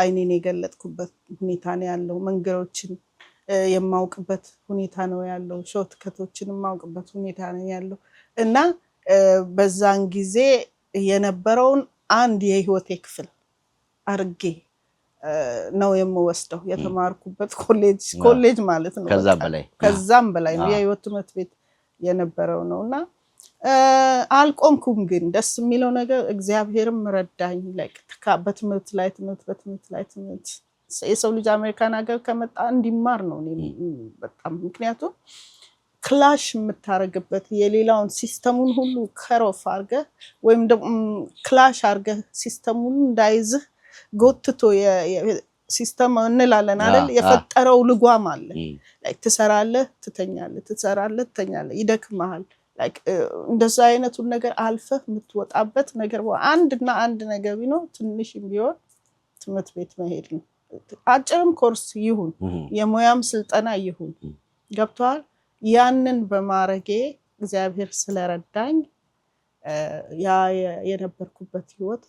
አይኔን የገለጥኩበት ሁኔታ ነው ያለው መንገሮችን የማውቅበት ሁኔታ ነው ያለው ሾርትከቶችን የማውቅበት ሁኔታ ነው ያለው እና በዛን ጊዜ የነበረውን አንድ የህይወቴ ክፍል አርጌ ነው የምወስደው የተማርኩበት ኮሌጅ ማለት ነው ከዛም በላይ ነው የህይወት ትምህርት ቤት የነበረው ነውና አልቆምኩም ግን ደስ የሚለው ነገር እግዚአብሔርም ረዳኝ በትምህርት ላይ ትምህርት የሰው ልጅ አሜሪካን ሀገር ከመጣ እንዲማር ነው በጣም ምክንያቱም ክላሽ የምታረግበት የሌላውን ሲስተሙን ሁሉ ከሮፍ አርገ ወይም ደግሞ ክላሽ አርገ ሲስተሙን እንዳይዝህ ጎትቶ ሲስተም እንላለን አይደል የፈጠረው ልጓም አለ ላይክ ትሰራለህ ትተኛለህ ይደክማል ላይክ እንደዛ አይነቱን ነገር አልፈህ የምትወጣበት ነገር አንድ ነገር ቢኖር ትንሽም ቢሆን ትምህርት ቤት መሄድ ነው አጭርም ኮርስ ይሁን የሙያም ስልጠና ይሁን ገብቷል ያንን በማረጌ እግዚአብሔር ስለረዳኝ ያ የነበርኩበት ህይወት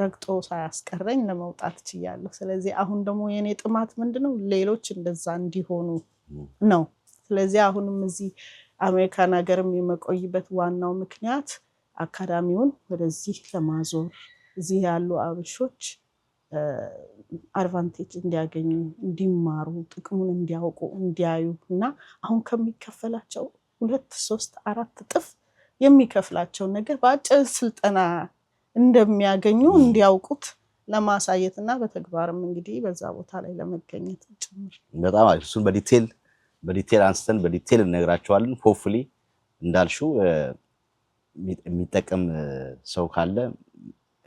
ረግጦ ሳያስቀረኝ ለመውጣት ችያለሁ ስለዚህ አሁን ደግሞ የኔ ጥማት ምንድነው ሌሎች እንደዛ እንዲሆኑ ነው ስለዚህ አሁንም እዚህ አሜሪካን ሀገርም የመቆይበት ዋናው ምክንያት አካዳሚውን ወደዚህ ለማዞር እዚህ ያሉ አብሾች አድቫንቴጅ እንዲያገኙ እንዲማሩ ጥቅሙን እንዲያውቁ እንዲያዩ እና አሁን ከሚከፈላቸው 2 3 4 እጥፍ የሚከፍላቸው ነገር በአጭር ስልጠና እንደሚያገኙ እንዲያውቁት ለማሳየትና በተግባርም እንግዲህ በዛ ቦታ ላይ ለመገኘት ጭምር በጣም አሪፍ እሱን በዲቴል አንስተን በዲቴል እንነግራቸዋለን ሆፕፉሊ እንዳልሽው የሚጠቀም ሰው ካለ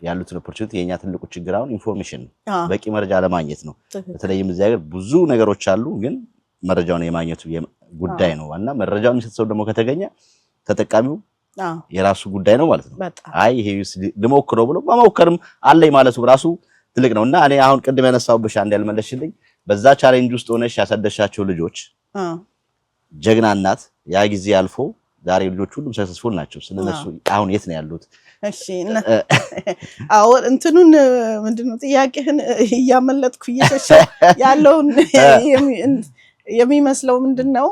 ያሉት ኦፖርቹኒቲ የኛ ትልቁ ችግር አሁን ኢንፎርሜሽን በቂ መረጃ ለማግኘት ነው በተለይም እዚህ ሀገር ብዙ ነገሮች አሉ ግን መረጃውን የማግኘቱ ጉዳይ ነው እና መረጃውን የሚሰጠው ደግሞ ከተገኘ ተጠቃሚው የራሱ ጉዳይ ነው ማለት ነው አይ ይሄ ልሞክረው ብሎ ማሞከርም አለኝ ማለቱ ራሱ ትልቅ ነውና እኔ አሁን ቅድም ያነሳውብሽ አንድ ያልመለሽልኝ በዛ ቻሌንጅ ውስጥ ሆነሽ ያሳደሻቸው ልጆች ጀግና እናት ያ ጊዜ አልፎ ዛሬ ልጆች ሁሉም ሰክሰስፉል ናቸው ስለነሱ አሁን የት ነው ያሉት እሺ አዎ እንትኑን ምንድነው ጥያቄህን ያመለጥኩ እየተሸ ያለውን የሚመስለው ምንድነው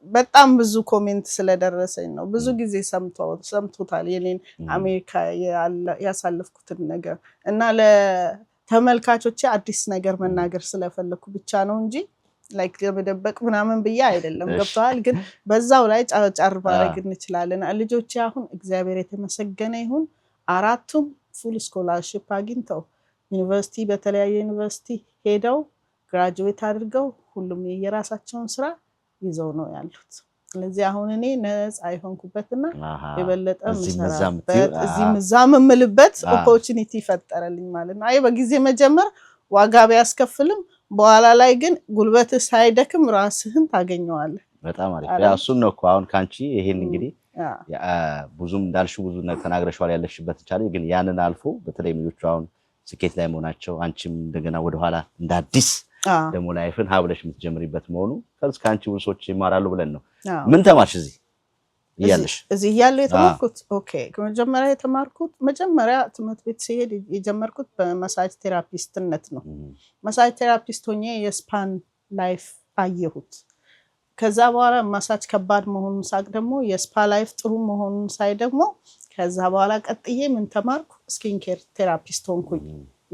በጣም ብዙ ኮሜንት ስለደረሰኝ ነው ብዙ ጊዜ ሰምቶታል የኔን አሜሪካ ያሳለፍኩትን ነገር እና ለተመልካቾቼ አዲስ ነገር መናገር ስለፈለኩ ብቻ ነው እንጂ ላይክ ለመደበቅ ምናምን ብዬ አይደለም ገብቷል ግን በዛው ላይ ጫር ባረግ እንችላለን ልጆች አሁን እግዚአብሔር የተመሰገነ ይሁን አራቱም ፉል ስኮላርሺፕ አግኝተው ዩኒቨርሲቲ በተለያየ ዩኒቨርሲቲ ሄደው ግራጁዌት አድርገው ሁሉም የራሳቸውን ስራ ይዘው ነው ያሉት ስለዚህ አሁን እኔ ነፃ አይሆንኩበትና የበለጠ መስራት እዚህ ምዛም ምልበት ኦፖርቹኒቲ ፈጠረልኝ ማለት ነው አይ በጊዜ መጀመር ዋጋ ቢያስከፍልም በኋላ ላይ ግን ጉልበት ሳይደክም ራስህን ታገኘዋለህ በጣም አሪፍ ያ እሱን ነው አሁን ካንቺ ይሄን እንግዲህ ብዙም እንዳልሽው ብዙ ተናግረሻል ያለሽበት ቻሌንጅ ግን ያንን አልፎ በተለይ ልጆቹ አሁን ስኬት ላይ መሆናቸው አንቺም እንደገና ወደ ኋላ እንደ አዲስ ደሞ ላይፍን ሀብለሽ የምትጀምሪበት መሆኑ ከዚህ ካንቺ ብዙዎች ይማራሉ ብለን ነው ምን ተማርሽ እዚህ ያለው የተማርኩት ኦኬ ከመጀመሪያ የተማርኩት መጀመሪያ ትምህርት ቤት ሲሄድ የጀመርኩት በመሳጅ ቴራፒስትነት ነው መሳጅ ቴራፒስት ሆኜ የስፓን ላይፍ አየሁት ከዛ በኋላ መሳጅ ከባድ መሆኑን ሳቅ ደግሞ የስፓ ላይፍ ጥሩ መሆኑን ሳይ ደግሞ ከዛ በኋላ ቀጥዬ ምን ተማርኩ ስኪን ኬር ቴራፒስት ሆንኩኝ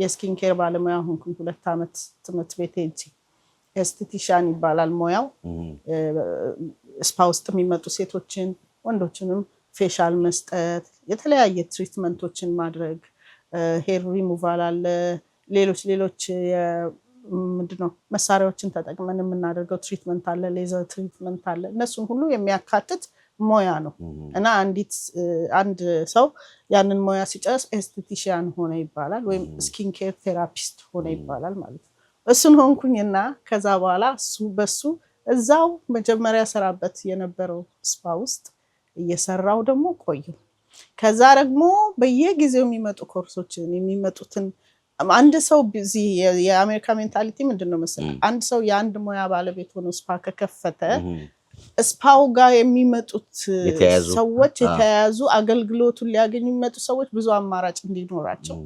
የስኪን ኬር ባለሙያ ሆንኩኝ 2 አመት ትምህርት ቤት ሄጄ ኤስቴቲሻን ይባላል ሞያው ስፓ ውስጥ የሚመጡ ሴቶችን ወንዶችንም ፌሻል መስጠት የተለያየ ትሪትመንቶችን ማድረግ ሄር ሪሙቫል አለ ሌሎች ምንድነው መሳሪያዎችን ተጠቅመን የምናደርገው ትሪትመንት አለ ሌዘር ትሪትመንት አለ እነሱን ሁሉ የሚያካትት ሞያ ነው እና አንድ ሰው ያንን ሞያ ሲጨርስ ኤስቴቲሽያን ሆነ ይባላል ወይም ስኪን ኬር ቴራፒስት ሆነ ይባላል ማለት ነው እሱን ሆንኩኝና ከዛ በኋላ በሱ እዛው መጀመሪያ ሰራበት የነበረው ስፓ ውስጥ እየሰራው ደግሞ ቆየው ከዛ ደግሞ በየጊዜው የሚመጡ ኮርሶችን የሚመጡትን አንድ ሰው ቢዚ የአሜሪካ ሜንታሊቲ ምንድነው መሰለህ አንድ ሰው የአንድ ሞያ ባለቤት ሆኖ ስፓ ከከፈተ ስፓው ጋር የሚመጡት ሰዎች የተያዙ አገልግሎቱን ሊያገኙ የሚመጡ ሰዎች ብዙ አማራጭ እንዲኖራቸው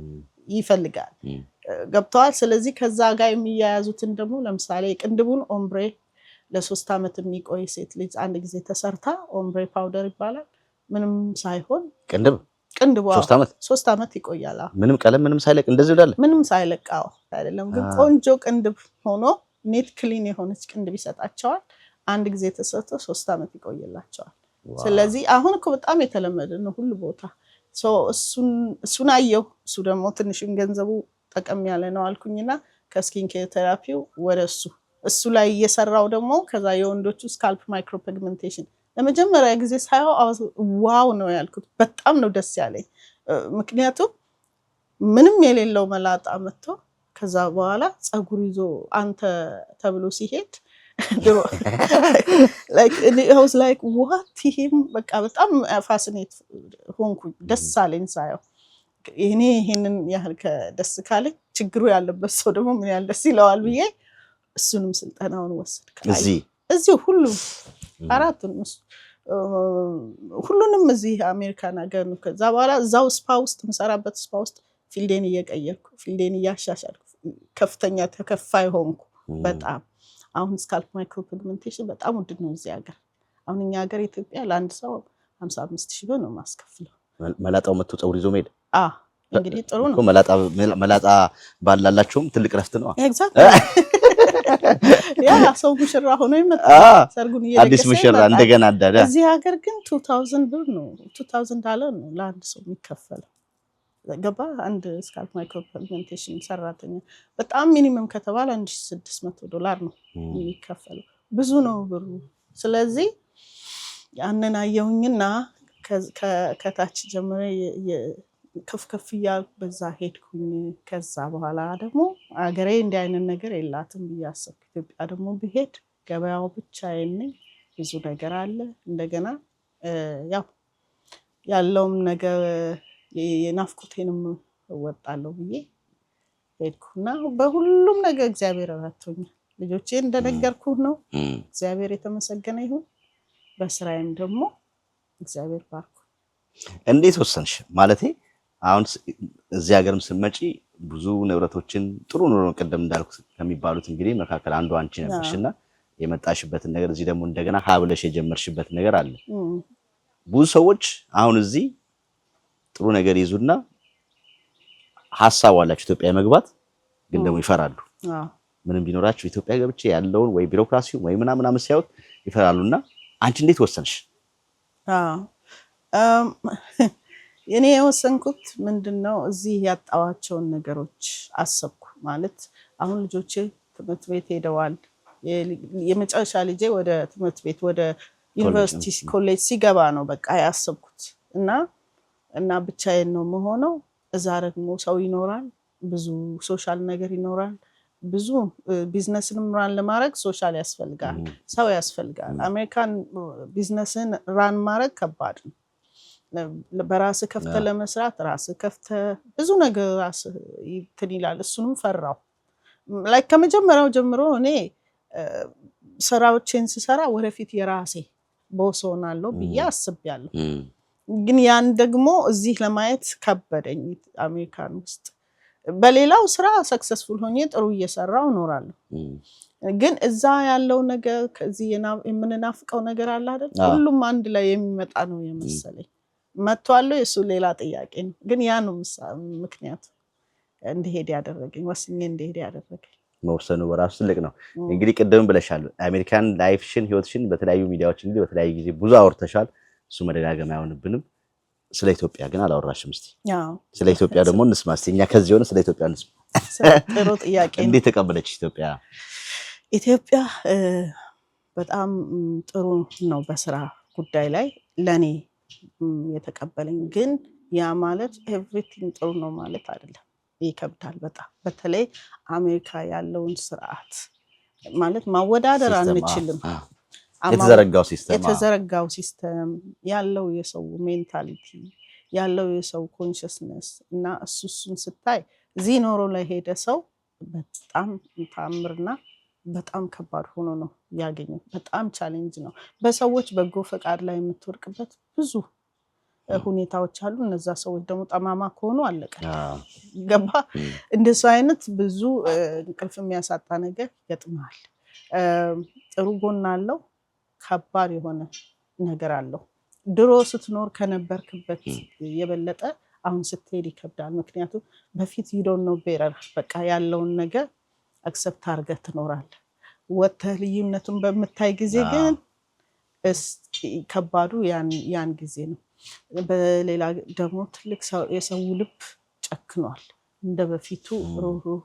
ይፈልጋል ገብቷል ስለዚህ ከዛ ጋር የሚያያዙትን ደግሞ ለምሳሌ ቅንድቡን ኦምብሬ ለ3 አመት የሚቆይ ሴት ልጅ አንድ ጊዜ ተሰርታ ኦምብሬ ፓውደር ይባላል ምንም ሳይሆን ቅንድቡ 3 አመት ይቆያል ምንም ቀለም ምንም ሳይለቅ እንደዚህ ይላል ምንም ሳይለቃው አይደለም ግን ቆንጆ ቅንድብ ሆኖ ኔት ክሊን የሆነች ቅንድብ ይሰጣቸዋል አንድ ጊዜ ተሰርቶ 3 አመት ይቆይላቸዋል ስለዚህ አሁን እኮ በጣም የተለመደ ነው ሁሉ ቦታ እሱን አየው እሱ ደግሞ ትንሽም ገንዘቡ ጠቀም ያለ ነው አልኩኝና ከስኪን ኬር ቴራፒው ወደ እሱ ላይ እየሰራው ደግሞ ከዛ የወንዶቹ ስካልፕ ማይክሮፒግመንቴሽን ለመጀመሪያ ጊዜ ሳይው ዋው ነው ያልኩት በጣም ነው ደስ ያለኝ ምክንያቱም ምንም የሌለው መላጣ መጥቶ ከዛ በኋላ ጸጉር ይዞ አንተ ተብሎ ሲሄድ I was like what him በቃ በጣም ፋሲኔት ሆንኩ ደስ አለኝ ሳይው እኔ ይሄንን ያህል ከደስ ካለኝ ችግሩ ያለበት ሰው ደግሞ ምን ያህል ደስ ይለዋል ብዬ እሱንም ስልጠናውን ወሰድኩ እዚህ ሁሉ አራቱን ሁሉንም እዚህ አሜሪካን ሀገር ነው ከዛ በኋላ እዛው ስፓ ውስጥ መሰራበት ስፓ ውስጥ ፊልዴን እየቀየርኩ ፊልዴን እያሻሻልኩ ከፍተኛ ተከፋይ ሆንኩ በጣም አሁን ስካልፕ ማይክሮፒግመንቴሽን በጣም ውድ ነው እዚህ ሀገር አሁን እኛ ሀገር ኢትዮጵያ ለአንድ ሰው 55,000 ብር ነው ማስከፍለው መላጣው መጥቶ ጸጉር ይዞ መሄድ እንግዲህ ጥሩ ነው መላጣ ባላላችሁም ትልቅ ረፍት ነው ኤግዛክትሊ ያ ሰው ሙሽራ ሆኖ ይመጣ ሰርጉን እየደገሰ አዲስ ሙሽራ እንደገና አዳዳ እዚህ ሀገር ግን $2,000 ብር ነው $2,000 ነው ለአንድ ሰው የሚከፈለው ገባ አንድ ስካልፕ ማይክሮፒግመንቴሽን ሰራተኛ በጣም ሚኒመም ከተባለ $1,600 ነው የሚከፈለው ብዙ ነው ብሩ ስለዚህ ያንን አየውኝና ከታች ጀምሬ ከፍ እያልኩ በዛ ሄድኩኝ ከዛ በኋላ ደግሞ አገሬ እንዲህ አይነት ነገር የላትም ብያሰብኩ ኢትዮጵያ ደግሞ ብሄድ ገበያው ብቻዬን ነኝ ብዙ ነገር አለ እንደገና ያው ያለውም ነገር የናፍቆቴንም ወጣለው ብዬ ሄድኩና በሁሉም ነገር እግዚአብሔር ረድቶኛል ልጆቼ እንደነገርኩ ነው እግዚአብሔር የተመሰገነ ይሁን በስራዬም ደግሞ እግዚአብሔር ባርኩ እንዴት ወሰንሽ ማለቴ አሁን እዚህ ሀገርም ስመጪ ብዙ ንብረቶችን ጥሩ ኑሮ ቀደም እንዳልኩ ከሚባሉት እንግዲህ መካከል አንዱ አንቺ ነበርሽና የመጣሽበትን ነገር እዚህ ደግሞ እንደገና ሀብለሽ የጀመርሽበት ነገር አለ ብዙ ሰዎች አሁን እዚህ ጥሩ ነገር ይዙና ሐሳብ አላችሁ ኢትዮጵያ መግባት ግን ደግሞ ይፈራሉ ምንም ቢኖራችሁ ኢትዮጵያ ገብቼ ያለውን ወይ ቢሮክራሲው ወይ ምናምን ሲያዩት ይፈራሉና አንቺ እንዴት ወሰንሽ እኔ የወሰንኩት ምንድነው እዚህ ያጣዋቸውን ነገሮች አሰብኩ ማለት አሁን ልጆቼ ትምህርት ቤት ሄደዋል የመጨረሻ ልጄ ወደ ትምህርት ቤት ወደ ዩኒቨርሲቲ ኮሌጅ ሲገባ ነው በቃ ያሰብኩት እና ብቻዬን ነው መሆነው እዛ ደግሞ ሰው ይኖራል ብዙ ሶሻል ነገር ይኖራል ብዙ ቢዝነስንም ራን ለማድረግ ሶሻል ያስፈልጋል ሰው ያስፈልጋል አሜሪካን ቢዝነስን ራን ማድረግ ከባድ ነው በራስ ከፍተ ለመስራት ራስ ከፍተ ብዙ ነገር ራስ ይላል እሱንም ፈራው ላይክ ከመጀመሪያው ጀምሮ እኔ ስራዎችን ስሰራ ወደፊት የራሴ ቦስ ሆናለሁ ብዬ አስቤያለሁ ግን ያን ደግሞ እዚህ ለማየት ከበደኝ አሜሪካን ውስጥ በሌላው ስራ ሰክሰስፉል ሆኜ ጥሩ እየሰራው ኖራለሁ ግን እዛ ያለው ነገር ከዚህ የምንናፍቀው ነገር አለ አይደል ሁሉም አንድ ላይ የሚመጣ ነው የመሰለኝ መጥቷል እሱ ሌላ ጥያቄ ነው ግን ያ ነው ምክንያቱ እንደሄድ ያደረገኝ ወስኜ እንደሄድ ያደረገኝ መወሰኑ በራሱ ትልቅ ነው። እንግዲህ ቅድም ብለሻል አሜሪካን ላይፍሽን ህይወትሽን በተለያዩ ሚዲያዎች እንግዲህ በተለያዩ ጊዜ ብዙ አውርተሻል። እሱ መደጋገም አይሆንብንም። ስለ ኢትዮጵያ ግን አላወራሽም። እስቲ ስለ ኢትዮጵያ ደግሞ እንስማ። እስቲ እኛ ከዚህ ሆነ ስለ ኢትዮጵያ እንስማ። ጥሩ ጥያቄ ነው። እንዴት ተቀበለች ኢትዮጵያ? ኢትዮጵያ በጣም ጥሩ ነው በስራ ጉዳይ ላይ ለኔ የተቀበለኝ። ግን ያ ማለት ኤቭሪቲንግ ጥሩ ነው ማለት አይደለም። ይከብዳል በጣም። በተለይ አሜሪካ ያለውን ስርዓት ማለት ማወዳደር አንችልም። የተዘረጋው ሲስተም ያለው የሰው ሜንታሊቲ ያለው የሰው ኮንሽስነስ እና እሱን ስታይ እዚህ ኖሮ ላይ ሄደ ሰው በጣም ታምርና በጣም ከባድ ሆኖ ነው ያገኘው። በጣም ቻሌንጅ ነው። በሰዎች በጎ ፈቃድ ላይ የምትወርቅበት ብዙ ሁኔታዎች አሉ። እነዛ ሰዎች ደግሞ ጠማማ ከሆኑ አለቀ። ገባ? እንደሱ አይነት ብዙ እንቅልፍ የሚያሳጣ ነገር ይገጥማል። ጥሩ ጎን አለው፣ ከባድ የሆነ ነገር አለው። ድሮ ስትኖር ከነበርክበት የበለጠ አሁን ስትሄድ ይከብዳል። ምክንያቱም በፊት you don't know better በቃ ያለውን ነገር አክሰፕት አድርገህ ትኖራለህ። ወጥተህ ልዩነቱን በምታይ ጊዜ ግን ከባዱ ያን ጊዜ ነው። በሌላ ደግሞ ትልቅ የሰው ልብ ጨክኗል። እንደ በፊቱ ሩህሩህ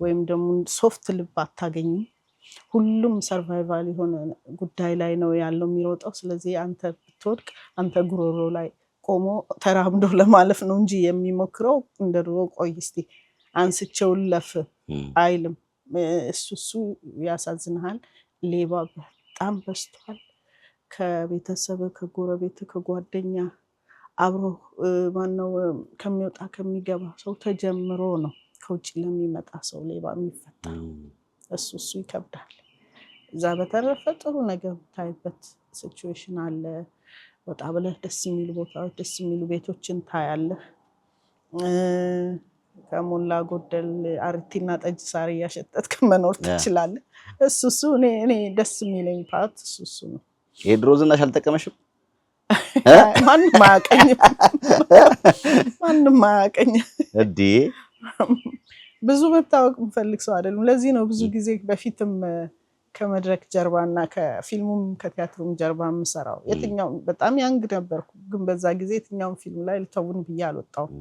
ወይም ደግሞ ሶፍት ልብ አታገኝም። ሁሉም ሰርቫይቫል የሆነ ጉዳይ ላይ ነው ያለው የሚሮጠው። ስለዚህ አንተ ብትወድቅ አንተ ጉሮሮ ላይ ቆሞ ተራምዶ ለማለፍ ነው እንጂ የሚሞክረው እንደ ድሮ ቆይ እስቲ አንስቼው ለፍ አይልም። እሱ ያሳዝናል። ሌባ በጣም በዝቷል። ከቤተሰብ ከጎረቤት ከጓደኛ አብሮ ማነው ከሚወጣ ከሚገባ ሰው ተጀምሮ ነው ከውጭ ለሚመጣ ሰው ሌባ የሚፈታ። እሱ ይከብዳል። እዛ በተረፈ ጥሩ ነገር ታይበት ሲቹዌሽን አለ። ወጣ ብለህ ደስ የሚሉ ቦታዎች ደስ የሚሉ ቤቶችን ታያለህ። ከሞላ ጎደል አርቲና ጠጅ ሳር እያሸተትክ መኖር ትችላለህ። እሱ እኔ ደስ የሚለኝ ፓርት እሱ ነው። የድሮ ዝናሽ አልጠቀመሽም? ማንም አያውቀኝም። ማንም አያውቀኝም። እዲ ብዙ መታወቅ የምፈልግ ሰው አይደለም። ለዚህ ነው ብዙ ጊዜ በፊትም ከመድረክ ጀርባና ከፊልሙም ከቲያትሩም ጀርባ የምሰራው። የትኛው በጣም ያንግ ነበርኩ፣ ግን በዛ ጊዜ የትኛውን ፊልም ላይ ልተውን ብዬ አልወጣሁም።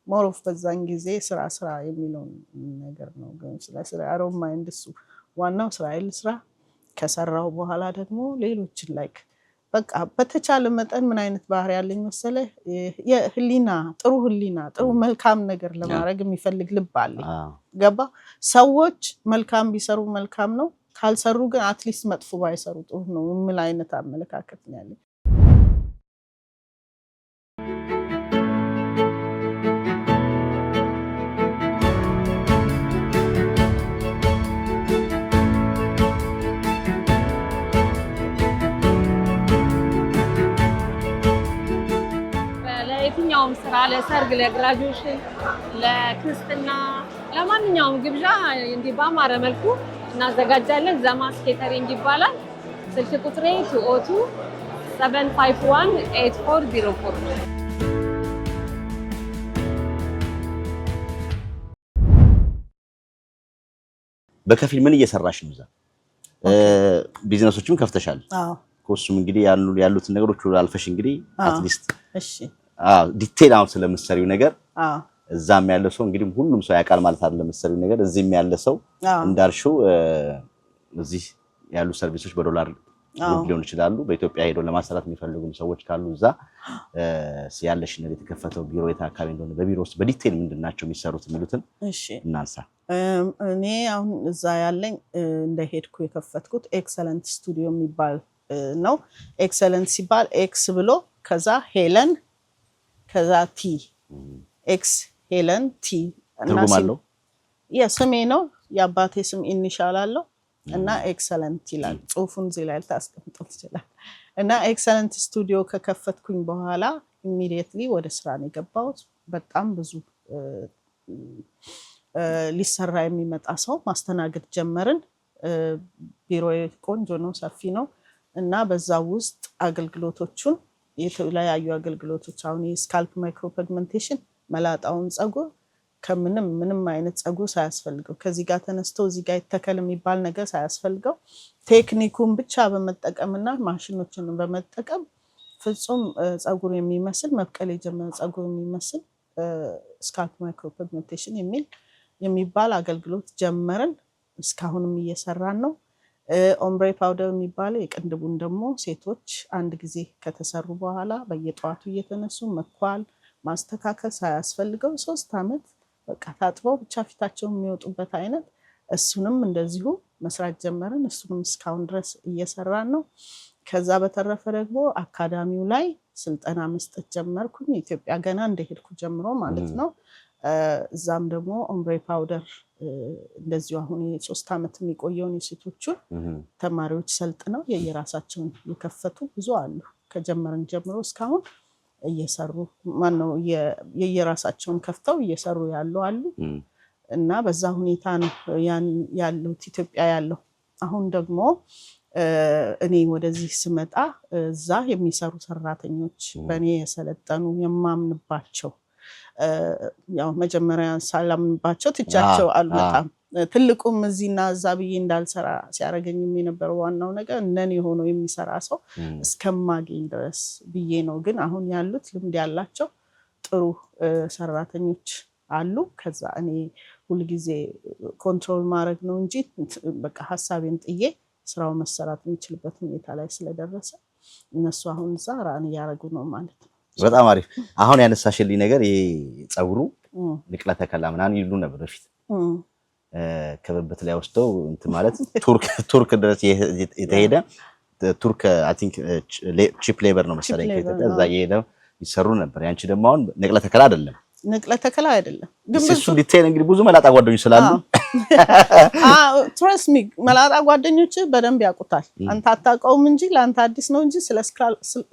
ሞሮፍ በዛን ጊዜ ስራ የሚለውን ነገር ነው። ግን ስራ አሮን ማይንድ እሱ ዋናው ስራዬን ስራ ከሰራው በኋላ ደግሞ ሌሎችን ላይክ በቃ በተቻለ መጠን ምን አይነት ባህሪ ያለኝ መሰለ የህሊና ጥሩ መልካም ነገር ለማድረግ የሚፈልግ ልብ አለኝ። ገባ? ሰዎች መልካም ቢሰሩ መልካም ነው፣ ካልሰሩ ግን አትሊስት መጥፎ ባይሰሩ ጥሩ ነው ምን አይነት አመለካከት ነው ያለኝ። ለየትኛውም ስራ፣ ለሰርግ፣ ለግራጁዌሽን፣ ለክርስትና፣ ለማንኛውም ግብዣ እንዲህ ባማረ መልኩ እናዘጋጃለን። ዘማስ ኬተሪንግ ይባላል። ስልክ ቁጥሬ 202-751-8404። በከፊል ምን እየሰራሽ ነው? እዛ ቢዝነሶችም ከፍተሻል። ኮስም እንግዲህ ያሉትን ነገሮች አልፈሽ እንግዲህ አትሊስት ዲቴል አሁን ስለምትሰሪው ነገር እዛም ያለ ሰው እንግዲህ ሁሉም ሰው ያውቃል ማለት አይደለም። ለምትሰሪው ነገር እዚህም ያለ ሰው እንዳልሽው እዚህ ያሉ ሰርቪሶች በዶላር ሊሆን ይችላሉ። በኢትዮጵያ ሄዶ ለማሰራት የሚፈልጉ ሰዎች ካሉ እዛ ያለሽ ነገር የተከፈተው ቢሮ የት አካባቢ እንደሆነ በቢሮ ውስጥ በዲቴል ምንድናቸው የሚሰሩት የሚሉትን እናንሳ። እኔ አሁን እዛ ያለኝ እንደሄድኩ የከፈትኩት ኤክሰለንት ስቱዲዮ የሚባል ነው። ኤክሰለንት ሲባል ኤክስ ብሎ ከዛ ሄለን ከዛ ቲ ኤክስ ሄለን ቲ እና ስሜ ነው። የአባቴ ስም ኢኒሻል አለው እና ኤክሰለንት ይላል። ጽሁፉን እዚህ ላይ ታስቀምጠው ትችላል። እና ኤክሰለንት ስቱዲዮ ከከፈትኩኝ በኋላ ኢሚዲየትሊ ወደ ስራ ነው የገባሁት። በጣም ብዙ ሊሰራ የሚመጣ ሰው ማስተናገድ ጀመርን። ቢሮዬ ቆንጆ ነው፣ ሰፊ ነው እና በዛ ውስጥ አገልግሎቶቹን የተለያዩ አገልግሎቶች አሁን የስካልፕ ማይክሮ ፒግመንቴሽን መላጣውን ፀጉር ምንም አይነት ጸጉር ሳያስፈልገው ከዚህ ጋር ተነስቶ እዚህ ጋር ይተከል የሚባል ነገር ሳያስፈልገው ቴክኒኩን ብቻ በመጠቀምና ማሽኖችን በመጠቀም ፍጹም ጸጉር የሚመስል መብቀል የጀመረ ጸጉር የሚመስል ስካልፕ ማይክሮፒግሜንቴሽን የሚባል አገልግሎት ጀመረን። እስካሁንም እየሰራን ነው። ኦምብሬ ፓውደር የሚባለው የቅንድቡን ደግሞ ሴቶች አንድ ጊዜ ከተሰሩ በኋላ በየጠዋቱ እየተነሱ መኳል ማስተካከል ሳያስፈልገው 3 አመት በቃ ታጥበው ብቻ ፊታቸው የሚወጡበት አይነት እሱንም እንደዚሁ መስራት ጀመረን። እሱንም እስካሁን ድረስ እየሰራን ነው። ከዛ በተረፈ ደግሞ አካዳሚው ላይ ስልጠና መስጠት ጀመርኩኝ። ኢትዮጵያ ገና እንደሄድኩ ጀምሮ ማለት ነው። እዛም ደግሞ ኦምብሬ ፓውደር እንደዚሁ አሁን 3 አመት የሚቆየውን የሴቶቹን ተማሪዎች ሰልጥነው የየራሳቸውን የከፈቱ ብዙ አሉ። ከጀመረን ጀምሮ እስካሁን እየሰሩ ማነው የየራሳቸውን ከፍተው እየሰሩ ያሉ አሉ። እና በዛ ሁኔታ ነው ያለው ኢትዮጵያ ያለው። አሁን ደግሞ እኔ ወደዚህ ስመጣ እዛ የሚሰሩ ሰራተኞች በእኔ የሰለጠኑ የማምንባቸው ያው መጀመሪያ ሳላምንባቸው ትቻቸው አልመጣም። ትልቁም እዚህና እዛ ብዬ እንዳልሰራ ሲያረገኝም የነበረው ዋናው ነገር እነኔ ሆኖ የሚሰራ ሰው እስከማገኝ ድረስ ብዬ ነው። ግን አሁን ያሉት ልምድ ያላቸው ጥሩ ሰራተኞች አሉ። ከዛ እኔ ሁሉ ጊዜ ኮንትሮል ማድረግ ነው እንጂ በቃ ሐሳቤን ጥዬ ስራው መሰራት የሚችልበት ሁኔታ ላይ ስለደረሰ እነሱ አሁን እዛ ራን ያረጉ ነው ማለት ነው። በጣም አሪፍ። አሁን ያነሳሽልኝ ነገር የጸጉሩ ንቅለ ተከላ ምናምን ይሉ ነበር በፊት ከበበት ላይ ወስደው እንትን ማለት ቱርክ ድረስ የተሄደ ቱርክ አይ ቲንክ ቺፕ ሌበር ነው መሰለኝ ከኢትዮጵያ እዛ የሄደ ይሰሩ ነበር። ያንቺ ደግሞ አሁን ንቅለ ተከላ አይደለም። ንቅለ ተከላ አይደለም ግን እሱ ዲቴል እንግዲህ ብዙ መላጣ ጓደኞች ስላሉ ትረስት ሚ መላጣ ጓደኞች በደንብ ያውቁታል። አንተ አታውቀውም እንጂ ለአንተ አዲስ ነው እንጂ ስለ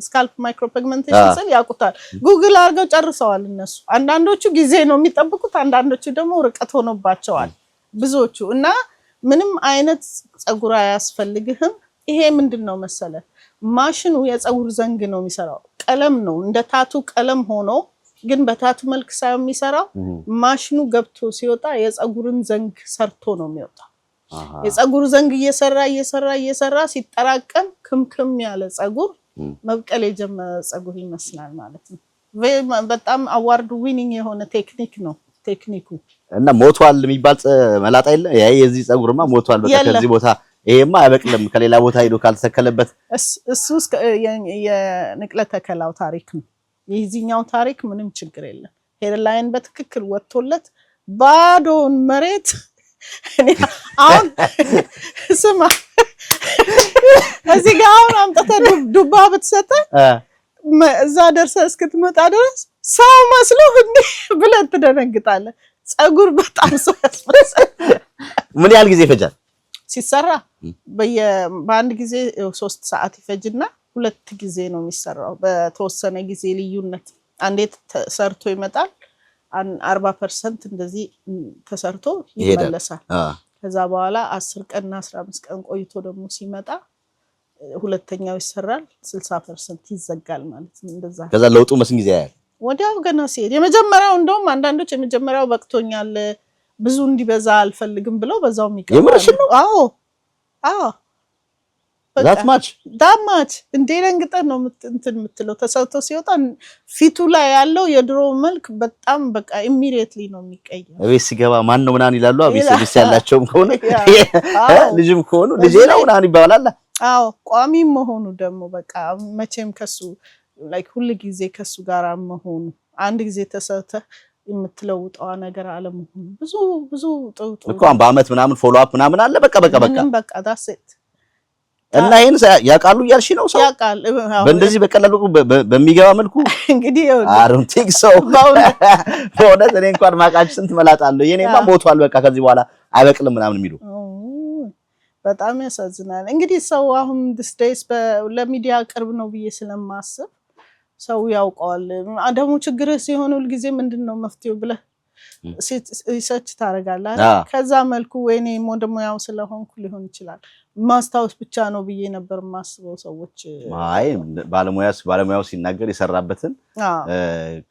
ስካልፕ ማይክሮፒግሜንቴሽን ስል ያውቁታል። ጉግል አድርገው ጨርሰዋል እነሱ። አንዳንዶቹ ጊዜ ነው የሚጠብቁት፣ አንዳንዶቹ ደግሞ ርቀት ሆኖባቸዋል ብዙዎቹ። እና ምንም አይነት ጸጉር አያስፈልግህም። ይሄ ምንድነው መሰለ ማሽኑ የጸጉር ዘንግ ነው የሚሰራው። ቀለም ነው እንደ ታቱ ቀለም ሆኖ ግን በታቱ መልክ ሳይሆን የሚሰራው ማሽኑ ገብቶ ሲወጣ የጸጉርን ዘንግ ሰርቶ ነው የሚወጣው። የጸጉር ዘንግ እየሰራ ሲጠራቀም ክምክም ያለ ጸጉር መብቀል የጀመረ ጸጉር ይመስላል ማለት ነው። በጣም አዋርድ ዊኒንግ የሆነ ቴክኒክ ነው ቴክኒኩ። እና ሞቷል የሚባል መላጣ የለ ያ የዚህ ጸጉርማ ሞቷል በቃ ከዚህ ቦታ ይሄማ አይበቅልም ከሌላ ቦታ ሄዶ ካልተከለበት እሱ የንቅለ ተከላው ታሪክ ነው። የዚህኛው ታሪክ ምንም ችግር የለም። ሄድላይን በትክክል ወጥቶለት ባዶን መሬት አሁን ስማ እዚህ ጋር አሁን አምጥተህ ዱባ ብትሰጠ እዛ ደርሰህ እስክትመጣ ድረስ ሰው መስሎህ እንዲህ ብለህ ትደነግጣለህ። ጸጉር በጣም ሰው ያስመስላል። ምን ያህል ጊዜ ይፈጃል ሲሰራ? በአንድ ጊዜ 3 ሰዓት ይፈጅና 2 ጊዜ ነው የሚሰራው በተወሰነ ጊዜ ልዩነት። አንዴ ተሰርቶ ይመጣል 40% እንደዚህ ተሰርቶ ይመለሳል። ከዛ በኋላ 10 ቀንና 15 ቀን ቆይቶ ደግሞ ሲመጣ ሁለተኛው ይሰራል 60% ይዘጋል ማለት ነው። እንደዛ ከዛ ለውጡ መስን ጊዜ ያያል ወዲያው ገና ሲሄድ የመጀመሪያው እንደውም አንዳንዶች የመጀመሪያው በቅቶኛል ብዙ እንዲበዛ አልፈልግም ብለው በዛው የሚቀር የምርሽ ነው? አዎ ዳማች እንዴ ደንግጠህ ነው እንትን የምትለው። ተሰርቶ ሲወጣ ፊቱ ላይ ያለው የድሮ መልክ በጣም በቃ ኢሚዲየትሊ ነው የሚቀየረው። እቤት ሲገባ ማን ነው ምናምን ይላሉ። አቤት ያላቸውም ከሆነ ልጅም ከሆኑ ልጄ ነው ምናምን ይባላል። አዎ ቋሚ መሆኑ ደግሞ በቃ መቼም ከሱ ላይክ ሁሉ ጊዜ ከሱ ጋር መሆኑ አንድ ጊዜ ተሰርተህ የምትለውጠው ነገር አለመሆኑ ብዙ ጥሩ እኮ በአመት ምናምን ፎሎ አፕ ምናምን አለ። በቃ that's it እና ይሄን ያቃሉ እያልሽ ነው? ሰው ያቃል በእንደዚህ በቀላሉ በሚገባ መልኩ እንግዲህ I don't think so በእውነት እኔ እንኳን ማቃች ስንት መላጣለሁ የኔማ ሞቷል በቃ ከዚህ በኋላ አይበቅልም ምናምን የሚሉ በጣም ያሳዝናል። እንግዲህ ሰው አሁን this days ለሚዲያ ቅርብ ነው ብዬ ስለማስብ ሰው ያውቀዋል። ደግሞ ችግርህ ሲሆን ሁሉ ጊዜ ምንድነው መፍትሄው ብለህ ሪሰርች ታደርጋለህ ከዛ መልኩ ወይኔ ሞደሙያው ስለሆንኩ ሊሆን ይችላል ማስታወስ ብቻ ነው ብዬ ነበር ማስበው ሰዎች አይ ባለሙያው ሲናገር የሰራበትን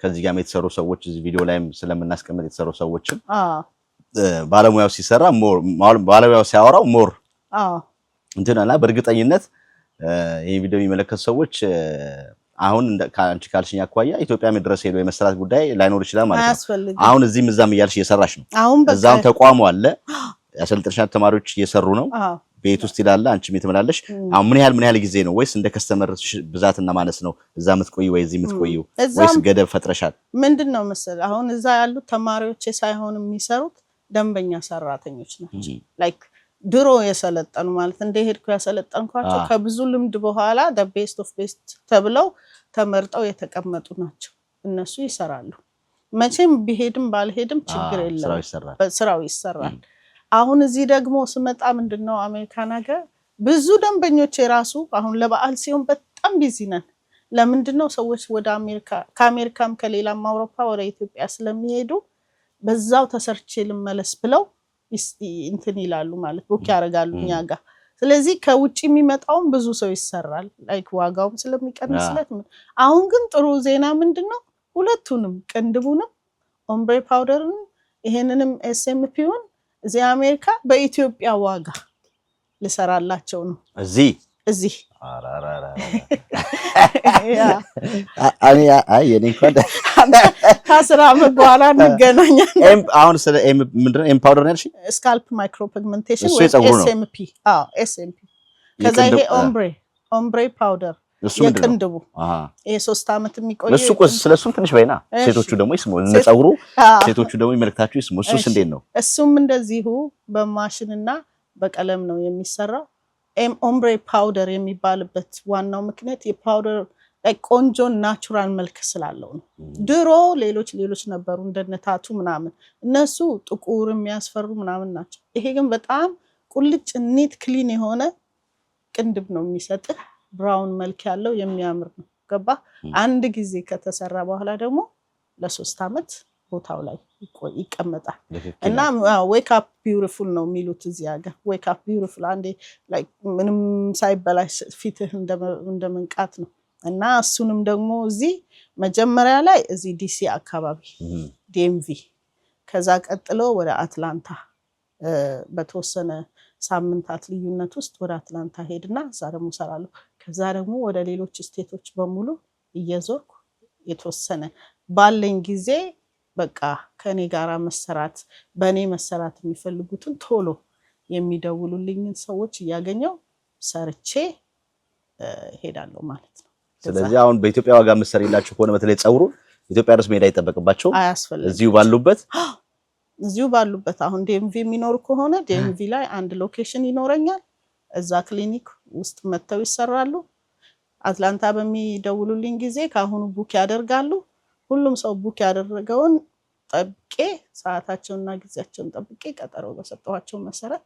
ከዚህ ጋር የተሰሩ ሰዎች እዚህ ቪዲዮ ላይም ስለምናስቀምጥ የተሰሩ ሰዎችም ባለሙያው ሲሰራ ባለሙያው ሲያወራው ሞር እንትናላ በእርግጠኝነት ይሄ ቪዲዮ የሚመለከቱ ሰዎች አሁን ካንቺ ካልሽኝ አኳያ ኢትዮጵያ መድረስ ሄዶ የመሰራት ጉዳይ ላይኖር ይችላል ማለት ነው አሁን እዚህም እዛም እያልሽ እየሰራሽ ነው እዛም ተቋሙ አለ ያሰልጥንሻል ተማሪዎች እየሰሩ ነው ቤት ውስጥ ይላል አንቺም የተመላለሽ አሁን ምን ያህል ጊዜ ነው ወይስ እንደ ከስተመር ብዛትና ማነስ ነው እዛ ምትቆይ ወይ እዚህ ምትቆዩ ወይስ ገደብ ፈጥረሻል ምንድነው መሰል አሁን እዛ ያሉት ተማሪዎች ሳይሆን የሚሰሩት ደንበኛ ሰራተኞች ናቸው ላይክ ድሮ የሰለጠኑ ማለት እንደሄድኩ ያሰለጠንኳቸው ከብዙ ልምድ በኋላ the best of best ተብለው ተመርጠው የተቀመጡ ናቸው እነሱ ይሰራሉ መቼም ቢሄድም ባልሄድም ችግር የለም ስራው ይሰራል አሁን እዚህ ደግሞ ስመጣ ምንድነው አሜሪካን ሀገር ብዙ ደንበኞች የራሱ አሁን ለበዓል ሲሆን በጣም ቢዚ ነን ለምንድነው ሰዎች ወደ ከአሜሪካም ከሌላም አውሮፓ ወደ ኢትዮጵያ ስለሚሄዱ በዛው ተሰርቼ ልመለስ ብለው እንትን ይላሉ ማለት ቡክ ያረጋሉ ኛጋ ስለዚህ ከውጪ የሚመጣውን ብዙ ሰው ይሰራል ላይክ ዋጋውም ስለሚቀንስለት አሁን ግን ጥሩ ዜና ምንድነው ሁለቱንም ቅንድቡንም ኦምብሬ ፓውደርን ይሄንንም ኤስኤምፒውን እዚህ አሜሪካ በኢትዮጵያ ዋጋ ልሰራላቸው ነው እዚህ አይ የኔ እንኳን ከስራ በኋላ እንገናኛለን አሁን ስለ ምንድነው ኤምፓወር ነርሺ ስካልፕ ማይክሮ ፒግመንቴሽን ኤስኤምፒ ኤስኤምፒ ከዛ ይሄ ኦምብሬ ፓውደር የቅንድቡ ይሄ 3 አመት የሚቆይ እሱ ስለሱም ትንሽ በይና ሴቶቹ ደግሞ ይስሙ ለጸጉሩ ሴቶቹ ደግሞ ይመልከታችሁ ይስሙ እሱስ እንዴት ነው እሱም እንደዚሁ በማሽንና በቀለም ነው የሚሰራው ኦምብሬ ፓውደር የሚባልበት ዋናው ምክንያት የፓውደር ቆንጆ ናቹራል መልክ ስላለው ነው ድሮ ሌሎች ነበሩ እንደነታቱ ምናምን እነሱ ጥቁር የሚያስፈሩ ምናምን ናቸው ይሄ ግን በጣም ቁልጭ ኒት ክሊን የሆነ ቅንድብ ነው የሚሰጥህ ብራውን መልክ ያለው የሚያምር ነው ገባ አንድ ጊዜ ከተሰራ በኋላ ደግሞ ለ3 አመት ቦታው ላይ ይቀመጣል እና ዌክ አፕ ቢዩቲፉል ነው የሚሉት እዚህ ሀገር ዌክ አፕ ቢዩቲፉል አንዴ ላይክ ምንም ሳይበላሽ ፊትህ እንደመንቃት ነው እና እሱንም ደግሞ እዚህ መጀመሪያ ላይ እዚህ ዲሲ አካባቢ ዲኤምቪ ከዛ ቀጥሎ ወደ አትላንታ በተወሰነ ሳምንታት ልዩነት ውስጥ ወደ አትላንታ ሄድና እዛ ደግሞ ሰራለሁ ከዛ ደግሞ ወደ ሌሎች ስቴቶች በሙሉ እየዞርኩ የተወሰነ ባለኝ ጊዜ በቃ ከኔ ጋራ መሰራት በኔ መሰራት የሚፈልጉትን ቶሎ የሚደውሉልኝን ሰዎች እያገኘው ሰርቼ ሄዳለሁ ማለት ነው ስለዚህ አሁን በኢትዮጵያ ዋጋ መሰሪላችሁ ሆነ በተለይ ጸውሩ ኢትዮጵያ ድረስ መሄድ አይጠበቅባቸው እዚሁ ባሉበት አሁን ዲኤምቪ የሚኖር ከሆነ ዲኤምቪ ላይ አንድ ሎኬሽን ይኖረኛል እዛ ክሊኒክ ውስጥ መተው ይሰራሉ አትላንታ በሚደውሉልኝ ጊዜ ካሁኑ ቡክ ያደርጋሉ ሁሉም ሰው ቡክ ያደረገውን ጠብቄ ሰዓታቸውና ጊዜያቸውን ጠብቄ ቀጠሮ በሰጠኋቸው መሰረት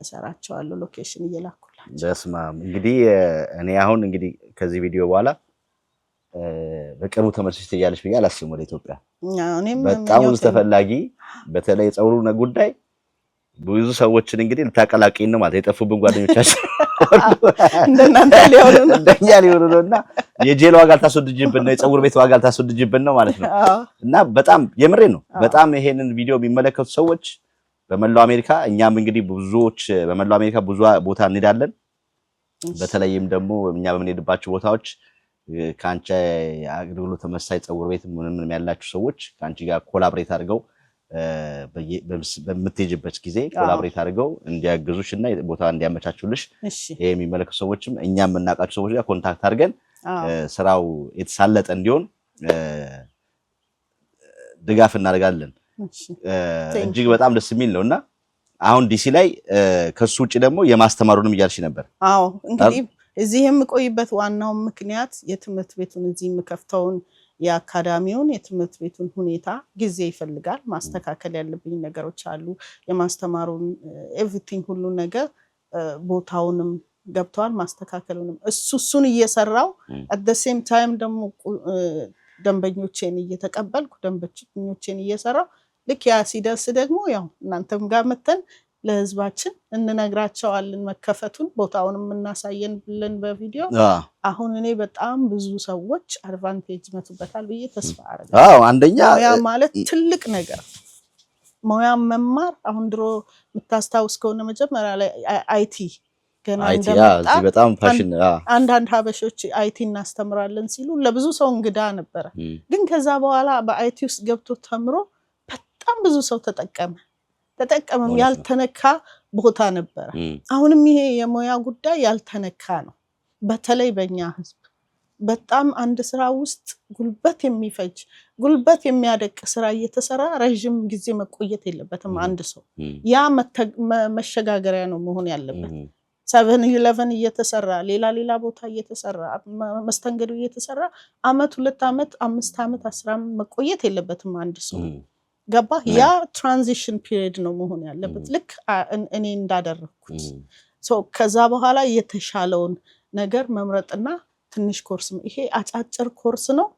እሰራቸዋለሁ ሎኬሽን እየላኩላቸው ደስማም እንግዲህ እኔ አሁን እንግዲህ ከዚህ ቪዲዮ በኋላ በቅርቡ ተመልሰሽ ትያለሽ ብዬ አላስብም ወደ ኢትዮጵያ በጣም ተፈላጊ በተለይ ጸውሩ ጉዳይ ብዙ ሰዎችን እንግዲህ ልታቀላቀኝ ነው ማለት የጠፉብን ጓደኞቻችን እንደናንተ ሊሆኑ ነውና የጄል ዋጋ ታስወድጅብን ነው የጸውር ቤት ዋጋ ታስወድጅብን ነው ማለት ነው እና በጣም የምሬ ነው በጣም ይሄንን ቪዲዮ የሚመለከቱ ሰዎች በመላው አሜሪካ እኛም እንግዲህ ብዙዎች በመላው አሜሪካ ብዙ ቦታ እንሄዳለን በተለይም ደግሞ እኛ በምንሄድባቸው ቦታዎች ካንቺ አገልግሎት ተመሳሳይ ጸውር ቤት ምንም ያላችሁ ሰዎች ካንቺ ጋር ኮላቦሬት አድርገው በምትሄጂበት ጊዜ ኮላቦሬት አድርገው እንዲያግዙሽና ቦታ እንዲያመቻቹልሽ ይሄ የሚመለከቱ ሰዎችም እኛም እናቃቸው ሰዎች ጋር ኮንታክት አድርገን ስራው የተሳለጠ እንዲሆን ድጋፍ እናደርጋለን እጅግ በጣም ደስ የሚል ነውና አሁን ዲሲ ላይ ከሱ ውጪ ደግሞ የማስተማሩንም እያልሽ ነበር አዎ እንግዲህ እዚህም ቆይበት ዋናው ምክንያት የትምህርት ቤቱን እዚህ ምከፍተውን የአካዳሚውን የትምህርት ቤቱን ሁኔታ ጊዜ ይፈልጋል ማስተካከል ያለብኝ ነገሮች አሉ የማስተማሩን ኤቭሪቲንግ ሁሉ ነገር ቦታውንም ገብቷል ማስተካከሉንም እሱን እየሰራው at the same time ደግሞ ደንበኞቼን እየተቀበልኩ ደንበኞቼን እየሰራው ልክ ያ ሲደርስ ደግሞ ያው እናንተም ጋር መተን ለህዝባችን እንነግራቸዋለን መከፈቱን ቦታውንም እናሳየን ብለን በቪዲዮ አሁን እኔ በጣም ብዙ ሰዎች አድቫንቴጅ መቱበታል ብዬ ተስፋ አደርጋለሁ። አንደኛ ያ ማለት ትልቅ ነገር ሞያ መማር አሁን ድሮ የምታስታውስ ከሆነ መጀመሪያ ላይ አይቲ ገና እንደመጣ በጣም ፋሽን አንዳንድ ሀበሾች አይቲ እናስተምራለን ሲሉ ለብዙ ሰው እንግዳ ነበረ። ግን ከዛ በኋላ በአይቲ ውስጥ ገብቶ ተምሮ በጣም ብዙ ሰው ተጠቀመም ያልተነካ ቦታ ነበረ። አሁንም ይሄ የሞያ ጉዳይ ያልተነካ ነው። በተለይ በእኛ ህዝብ በጣም አንድ ስራ ውስጥ ጉልበት የሚፈጅ ጉልበት የሚያደቅ ስራ እየተሰራ ረጅም ጊዜ መቆየት የለበትም አንድ ሰው። ያ መሸጋገሪያ ነው መሆን ያለበት። 7-11 እየተሰራ ሌላ ቦታ እየተሰራ መስተንግዶ እየተሰራ አመት 2 አመት 5 አመት 10 አመት መቆየት የለበትም አንድ ሰው። ገባ? ያ ትራንዚሽን ፒሪየድ ነው መሆን ያለበት ልክ እኔ እንዳደረኩት። ከዛ በኋላ የተሻለውን ነገር መምረጥና ትንሽ ኮርስ ይሄ አጫጭር ኮርስ ነው